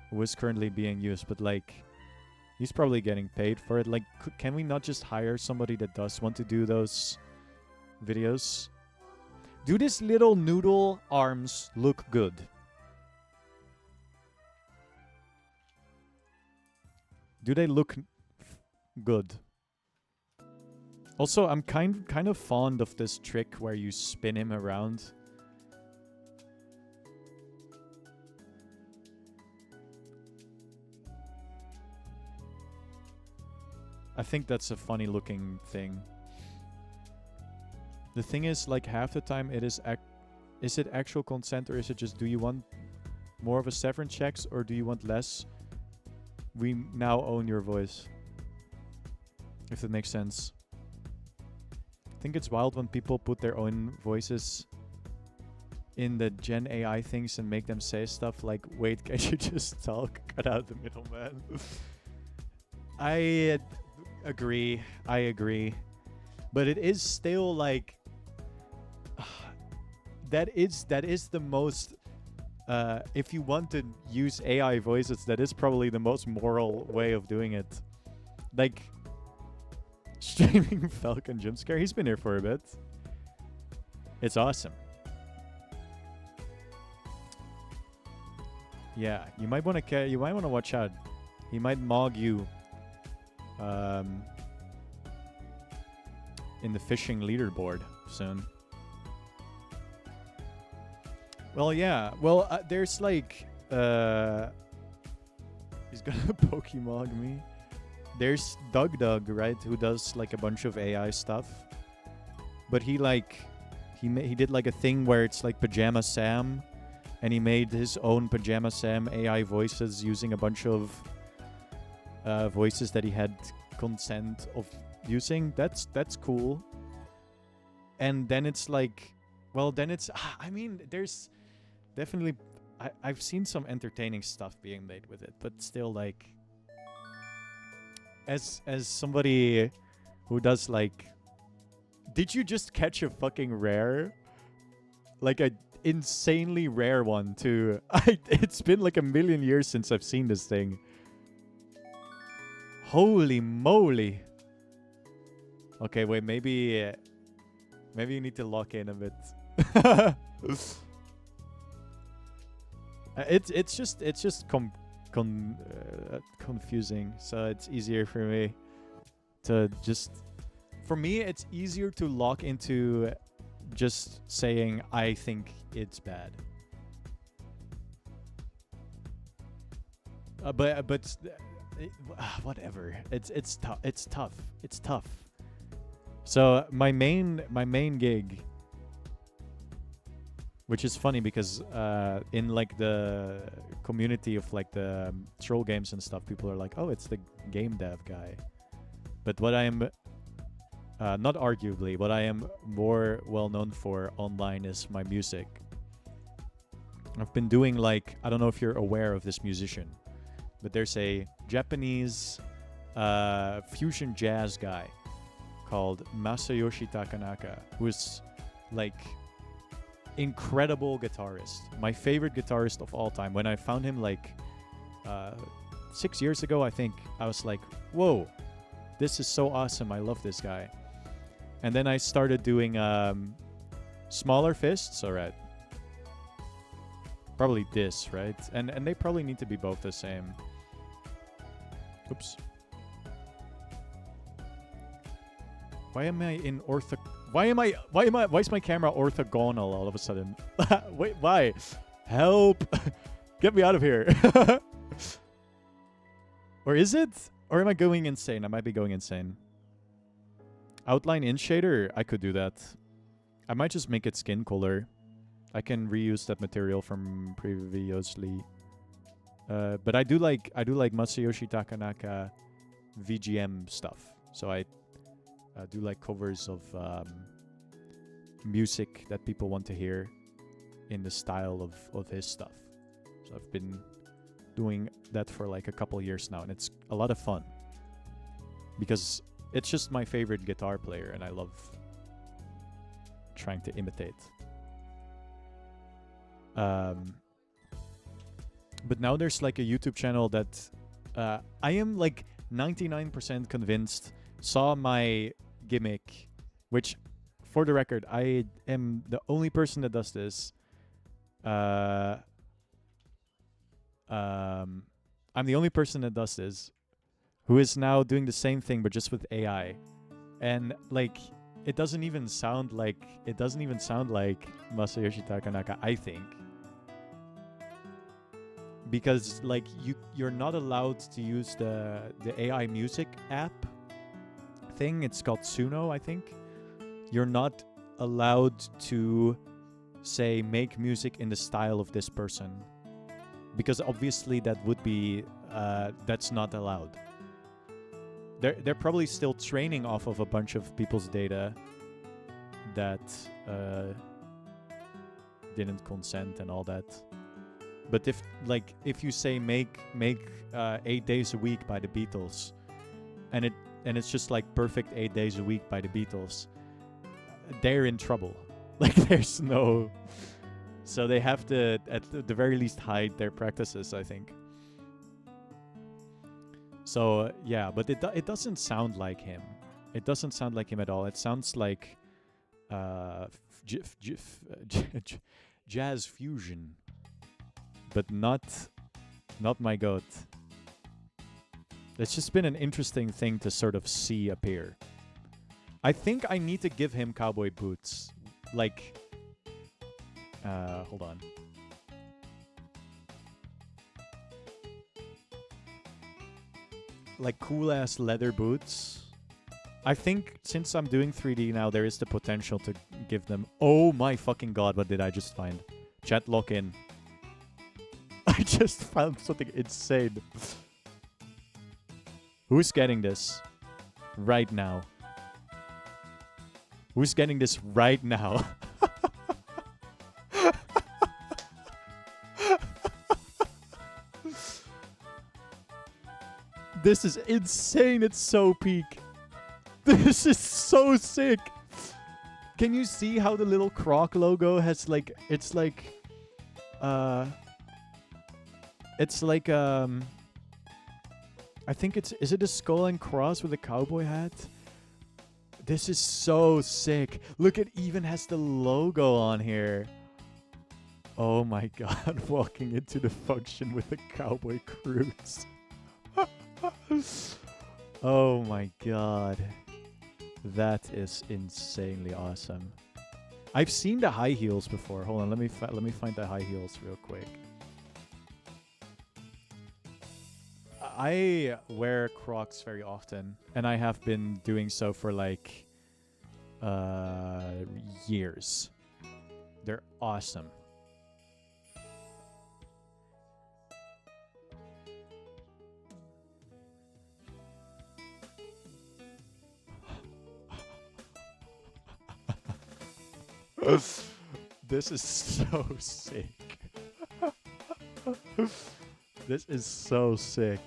who is currently being used, but like he's probably getting paid for it. Like, can we not just hire somebody that does want to do those videos? Do these little noodle arms look good? Do they look good? Also, I'm kind of fond of this trick where you spin him around. I think that's a funny looking thing. The thing is, like, half the time it is it actual consent, or is it just, do you want more of a severance checks or do you want less? We now own your voice. If that makes sense. I think it's wild when people put their own voices in the Gen AI things and make them say stuff like, wait, can you just talk? Cut out the middleman. I agree. But it is still like... that is the most... if you want to use AI voices, that is probably the most moral way of doing it. Like, streaming Falcon jump scare. He's been here for a bit. It's awesome. Yeah, you might want to watch out. He might mog you in the fishing leaderboard soon. Well, yeah. Well, there's like... he's gonna Pokemon me. There's Doug, right? Who does like a bunch of AI stuff. But he did like a thing where it's like Pajama Sam. And he made his own Pajama Sam AI voices using a bunch of voices that he had consent of using. That's cool. And then it's like... Well, then it's... I mean, there's... Definitely, I've seen some entertaining stuff being made with it, but still, like, as somebody who does like, did you just catch a fucking rare, like a insanely rare one too? It's been like a million years since I've seen this thing. Holy moly! Okay, wait, maybe you need to lock in a bit. It's just confusing, so it's easier for me to just... For me, it's easier to lock into just saying, I think it's bad. But whatever. It's tough. So my main gig... Which is funny because in like the community of like the troll games and stuff, people are like, oh, it's the game dev guy. But what I am, not arguably, what I am more well known for online is my music. I've been doing like, I don't know if you're aware of this musician, but there's a Japanese fusion jazz guy called Masayoshi Takanaka, who is like incredible guitarist. My favorite guitarist of all time. When I found him like 6 years ago, I think, I was like, whoa, this is so awesome. I love this guy. And then I started doing smaller fists, alright. Probably this, right? And they probably need to be both the same. Oops. Why am I in why is my camera orthogonal all of a sudden? Wait, why? Help! Get me out of here. Or is it? Or am I going insane? I might be going insane. Outline in shader? I could do that. I might just make it skin color. I can reuse that material from previously. But I do like Masayoshi Takanaka VGM stuff. So I do like covers of music that people want to hear in the style of his stuff. So I've been doing that for like a couple years now, and it's a lot of fun because it's just my favorite guitar player, and I love trying to imitate. But now there's like a YouTube channel that I am like 99% convinced saw my gimmick, which, for the record, I am the only person that does this. I'm the only person that does this who is now doing the same thing but just with AI. And like it doesn't even sound like Masayoshi Takanaka, I think. Because like you're not allowed to use the AI music app thing. It's called Suno, I think. You're not allowed to say make music in the style of this person, because obviously that would be that's not allowed. They're probably still training off of a bunch of people's data that didn't consent and all that. But if you say make 8 days a week by the Beatles, and it's just like perfect 8 days a week by the Beatles, they're in trouble. Like there's no, so they have to at the very least hide their practices, I think. So yeah, but it doesn't sound like him. It doesn't sound like him at all. It sounds like jazz fusion, but not my goat. It's just been an interesting thing to sort of see appear. I think I need to give him cowboy boots. Like, hold on. Like cool ass leather boots. I think since I'm doing 3D now, there is the potential to give them. Oh my fucking god, what did I just find? Chat lock in. I just found something insane. Who's getting this right now? Who's getting this right now? This is insane. It's so peak. This is so sick. Can you see how the little Croc logo has like, it's like I think is it a skull and cross with a cowboy hat? This is so sick. Look, it even has the logo on here. Oh my god, walking into the function with a cowboy cruise. Oh my god. That is insanely awesome. I've seen the high heels before. Hold on, let me find the high heels real quick. I wear Crocs very often, and I have been doing so for like years. They're awesome. This is so sick. This is so sick.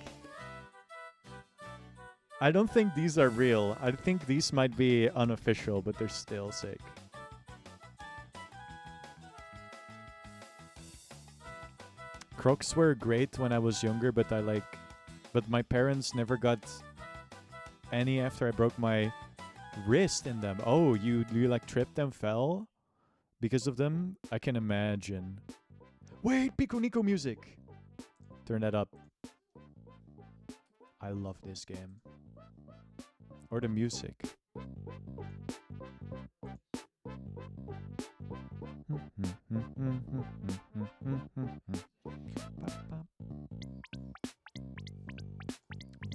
I don't think these are real. I think these might be unofficial, but they're still sick. Crocs were great when I was younger, but but my parents never got any after I broke my wrist in them. Oh, you like tripped and fell because of them? I can imagine. Wait, Pico Nico music. Turn that up. I love this game. Or the music.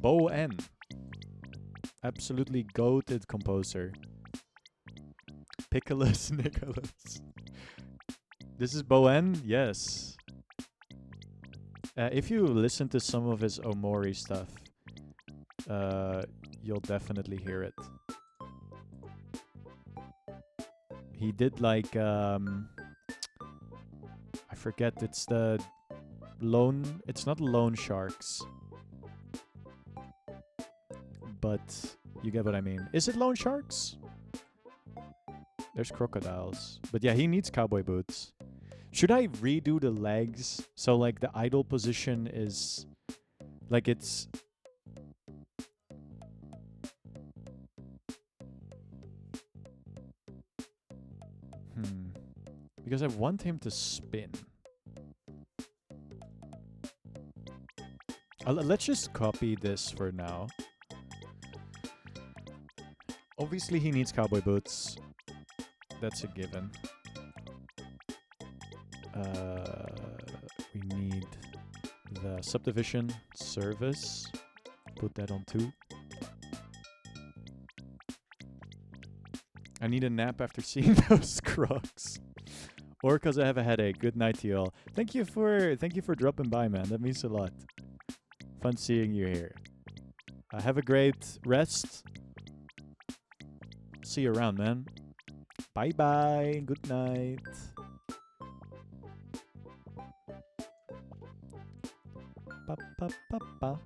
Bo N. Absolutely goated composer. Pickles Nicholas. This is Bo N? Yes. If you listen to some of his Omori stuff, you'll definitely hear it. He did like I forget, it's the it's not Lone Sharks, but you get what I mean. Is it Lone Sharks? There's crocodiles, but yeah, he needs cowboy boots. Should I redo the legs so like the idle position is like it's because I want him to spin. Let's just copy this for now. Obviously he needs cowboy boots. That's a given. We need the subdivision service. Put that on 2. I need a nap after seeing those Crocs. Or because I have a headache. Good night to you all. Thank you for dropping by, man. That means a lot. Fun seeing you here. Have a great rest. See you around, man. Bye bye. Good night. Ba, ba, ba, ba.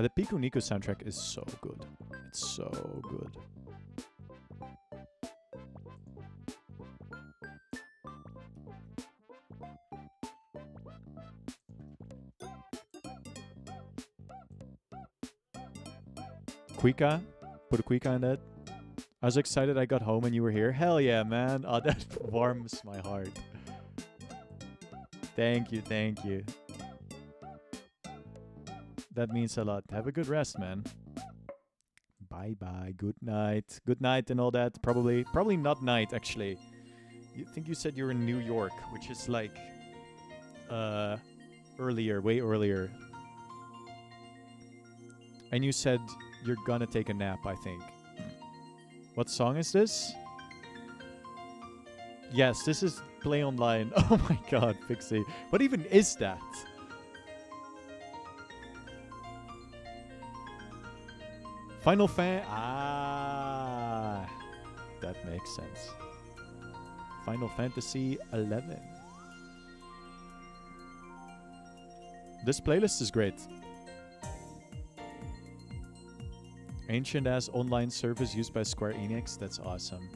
The Pico Nico soundtrack is so good. It's so good. Quika? Put a Quika in that. I was excited I got home and you were here. Hell yeah, man. Oh, that warms my heart. Thank you, thank you. That means a lot. Have a good rest, man. Bye-bye. Good night. Good night and all that. Probably not night, actually. You think you said you were in New York, which is like... earlier, way earlier. And you said you're gonna take a nap, I think. What song is this? Yes, this is Play Online. Oh my god, Pixie. What even is that? Final Fan... Ah, that makes sense. Final Fantasy 11. This playlist is great. Ancient ass online service used by Square Enix. That's awesome.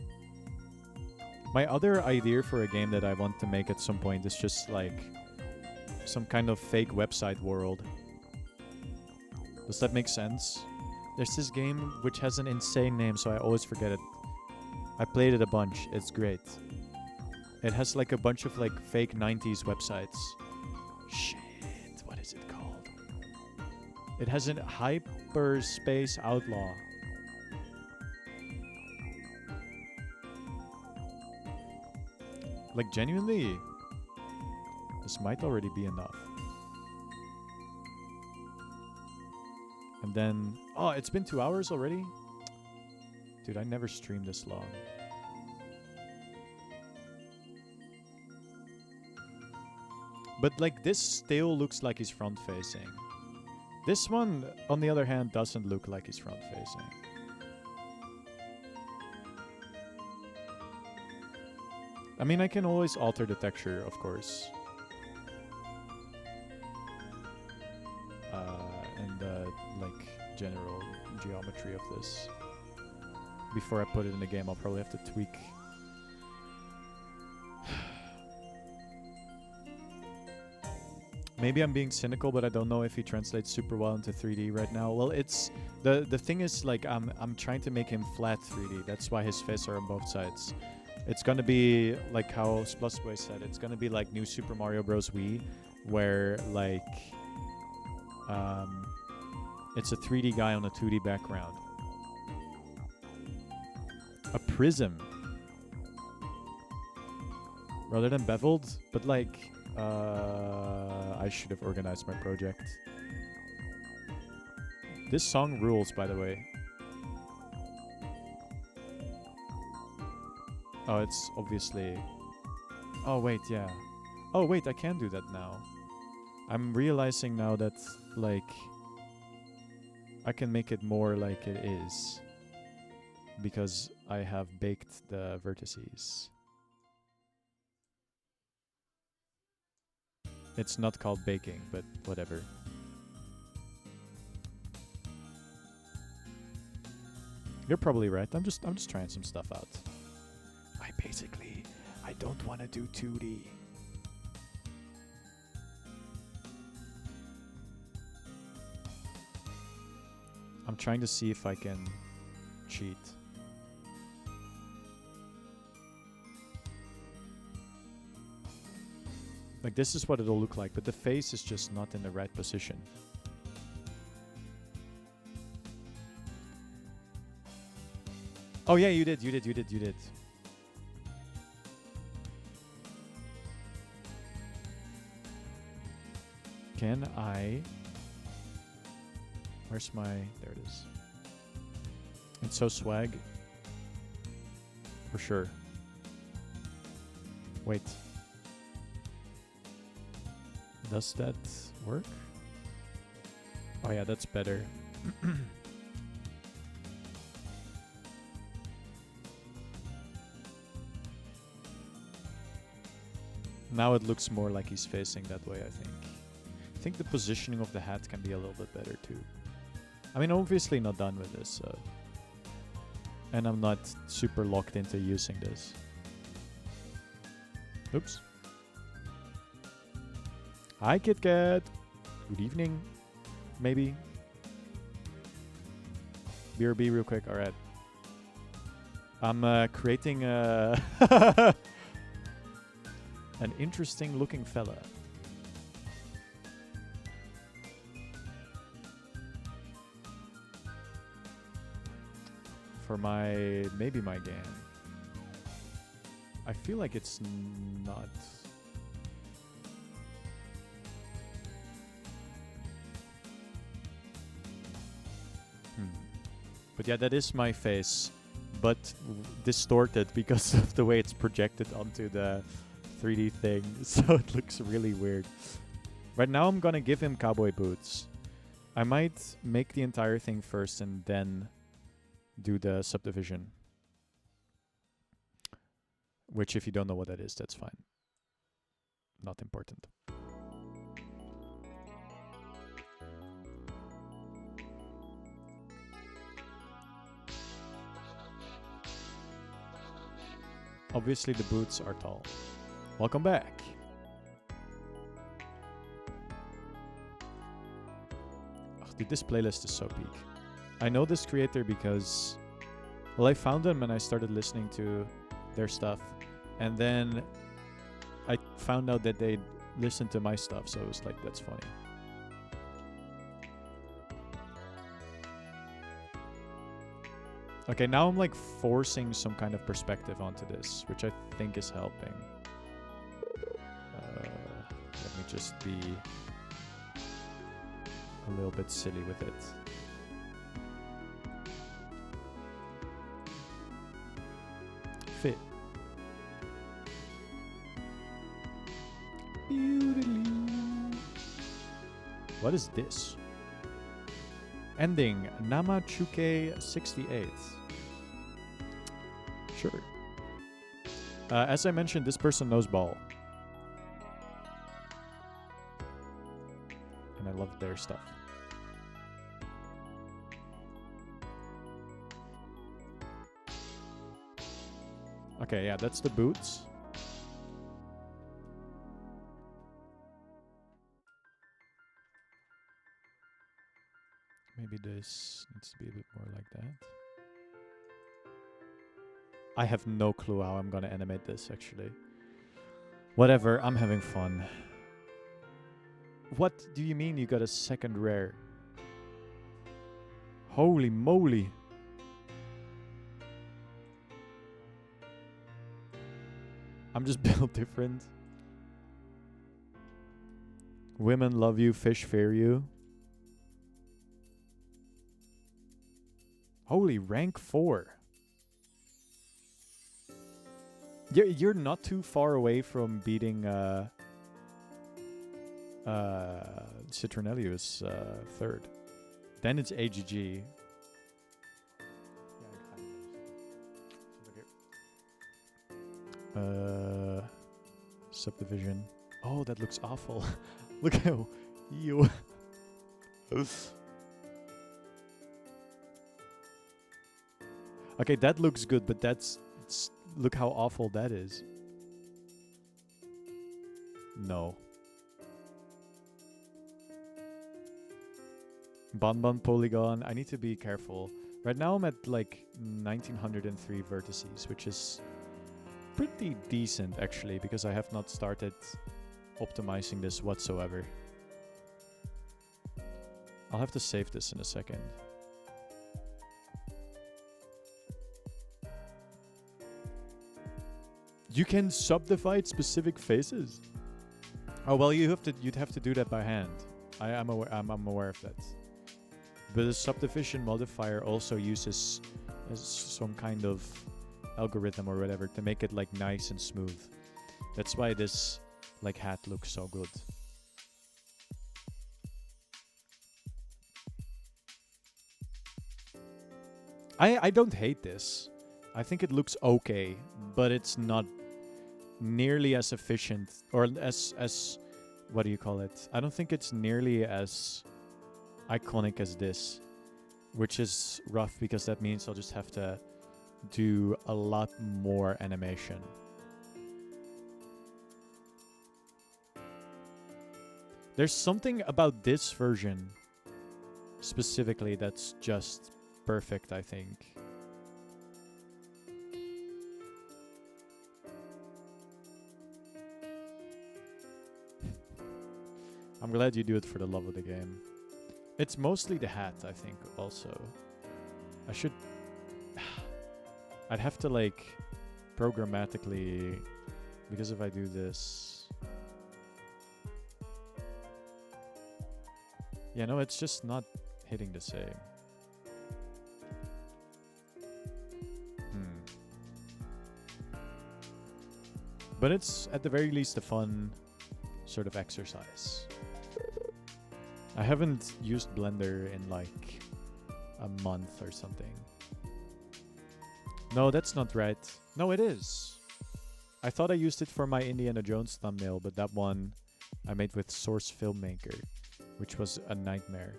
My other idea for a game that I want to make at some point is just like some kind of fake website world. Does that make sense? There's this game which has an insane name, so I always forget it. I played it a bunch. It's great. It has like a bunch of like fake 90s websites. Shit, what is it called? It has a Hyperspace Outlaw. Like genuinely, this might already be enough. And then, oh, it's been 2 hours already? Dude, I never streamed this long. But like this still looks like he's front facing. This one, on the other hand, doesn't look like he's front facing. I mean, I can always alter the texture, of course. And like general geometry of this. Before I put it in the game, I'll probably have to tweak. Maybe I'm being cynical, but I don't know if he translates super well into 3D right now. Well, it's the thing is, like, I'm trying to make him flat 3D. That's why his face are on both sides. It's gonna be like how Splusboy said. It's gonna be like New Super Mario Bros. Wii, where like it's a 3D guy on a 2D background. A prism, rather than beveled, but like. I should have organized my project. This song rules, by the way. Oh, it's obviously... Oh, wait, yeah. Oh, wait, I can do that now. I'm realizing now that, like... I can make it more like it is. Because I have baked the vertices. It's not called baking, but whatever. You're probably right. I'm just trying some stuff out. I don't want to do 2D. I'm trying to see if I can cheat. Like, this is what it'll look like, but the face is just not in the right position. Oh yeah, you did. Can I... Where's my... There it is. It's so swag. For sure. Wait. Does that work? Oh yeah, that's better. Now it looks more like he's facing that way, I think. I think the positioning of the hat can be a little bit better too. I mean, obviously not done with this, so... And I'm not super locked into using this. Oops. Hi, KitKat. Good evening. Maybe. BRB real quick. All right. I'm creating an interesting looking fella. For maybe my game. I feel like it's not. But yeah, that is my face, but distorted because of the way it's projected onto the 3D thing, so it looks really weird. Right now I'm gonna give him cowboy boots. I might make the entire thing first and then do the subdivision. Which, if you don't know what that is, that's fine. Not important. Obviously the boots are tall. Welcome back. Oh, dude, this playlist is so peak. I know this creator because, well, I found them and I started listening to their stuff. And then I found out that they listened to my stuff, so it was like, that's funny. Okay, now I'm like forcing some kind of perspective onto this, which I think is helping. Let me just be a little bit silly with it. Fit. What is this? Ending Namachuke 68. Sure. As I mentioned, this person knows ball. And I love their stuff. Okay, yeah, that's the boots. Maybe this needs to be a bit more like that. I have no clue how I'm gonna animate this, actually. Whatever, I'm having fun. What do you mean you got a second rare? Holy moly. I'm just built different. Women love you, fish fear you. Holy, rank 4. You're not too far away from beating Citronelius third. Then it's AGG. Subdivision. Oh, that looks awful. Look how you. Okay, that looks good, but look how awful that is. No. Banban polygon. I need to be careful. Right now I'm at like 1903 vertices, which is pretty decent actually, because I have not started optimizing this whatsoever. I'll have to save this in a second. You can subdivide specific faces? Oh well, you'd have to do that by hand. I'm aware of that. But the subdivision modifier also uses some kind of algorithm or whatever to make it like nice and smooth. That's why this like hat looks so good. I don't hate this. I think it looks okay, but it's not nearly as efficient or as what do you call it? I don't think it's nearly as iconic as this, which is rough because that means I'll just have to do a lot more animation. There's something about this version specifically that's just perfect, I think. I'm glad you do it for the love of the game. It's mostly the hat, I think, also. I should... I'd have to, like, programmatically... Because if I do this... Yeah, no, it's just not hitting the same. But it's, at the very least, a fun sort of exercise. I haven't used Blender in like a month or something. No, that's not right. No, it is. I thought I used it for my Indiana Jones thumbnail, but that one I made with Source Filmmaker, which was a nightmare.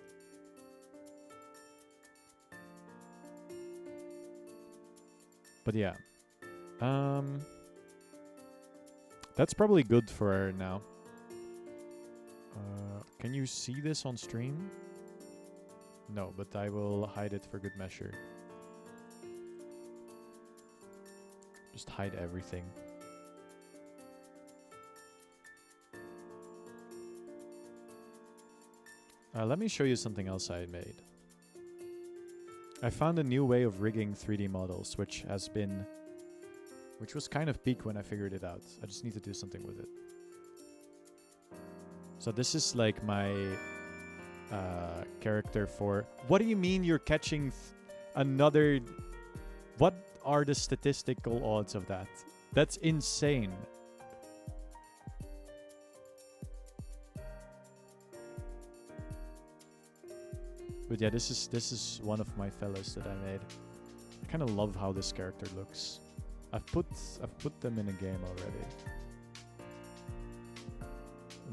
But yeah. That's probably good for now. Can you see this on stream? No, but I will hide it for good measure. Just hide everything. Let me show you something else I made. I found a new way of rigging 3D models, which was kind of peak when I figured it out. I just need to do something with it. So this is like my character for... What do you mean you're catching another... What are the statistical odds of that? That's insane. But yeah, this is one of my fellows that I made. I kind of love how this character looks. I've put them in a game already.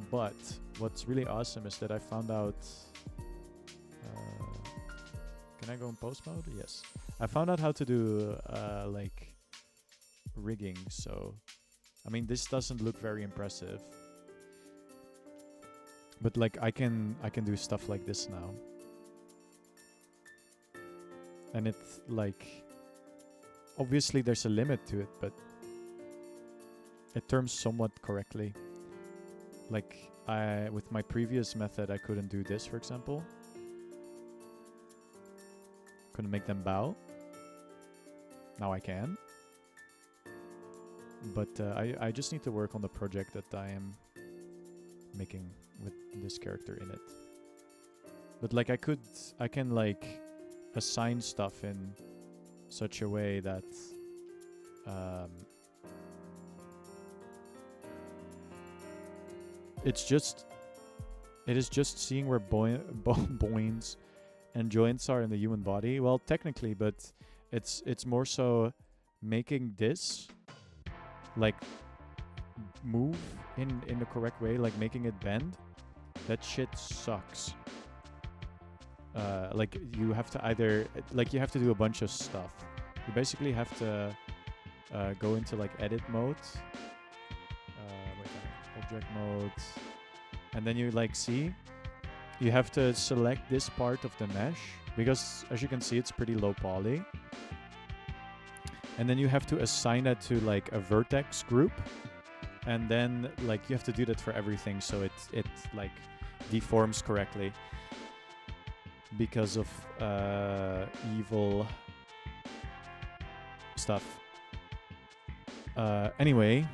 But what's really awesome is that I found out... can I go in post mode? Yes. I found out how to do like rigging, so I mean this doesn't look very impressive. But like I can do stuff like this now. And it's like obviously there's a limit to it, but it turns somewhat correctly. Like with my previous method I couldn't do this, for example. Couldn't make them bow. Now I can. But I just need to work on the project that I am making with this character in it. But like I can like assign stuff in such a way that it is just seeing where bones and joints are in the human body. Well, technically, but it's more so making this like move in the correct way, like making it bend. That shit sucks. Like you have to you have to do a bunch of stuff. You basically have to go into like edit mode, object mode, and then you like see you have to select this part of the mesh because as you can see it's pretty low poly, and then you have to assign it to like a vertex group, and then like you have to do that for everything so it like deforms correctly because of evil stuff. Anyway,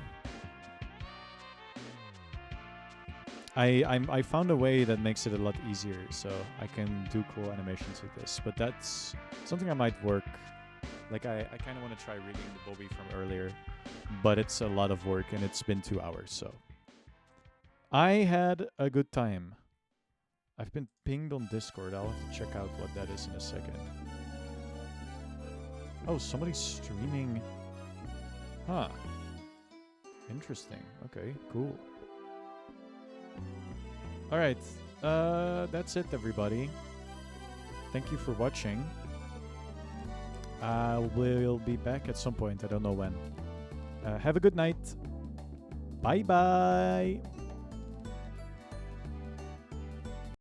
I found a way that makes it a lot easier, so I can do cool animations with this. But that's something I might work. Like I kind of want to try rigging the Bobby from earlier, but it's a lot of work and it's been 2 hours. So I had a good time. I've been pinged on Discord. I'll have to check out what that is in a second. Oh, somebody's streaming. Huh. Interesting. Okay, cool. Alright, that's it, everybody. Thank you for watching. I will be back at some point. I don't know when. Have a good night. Bye-bye.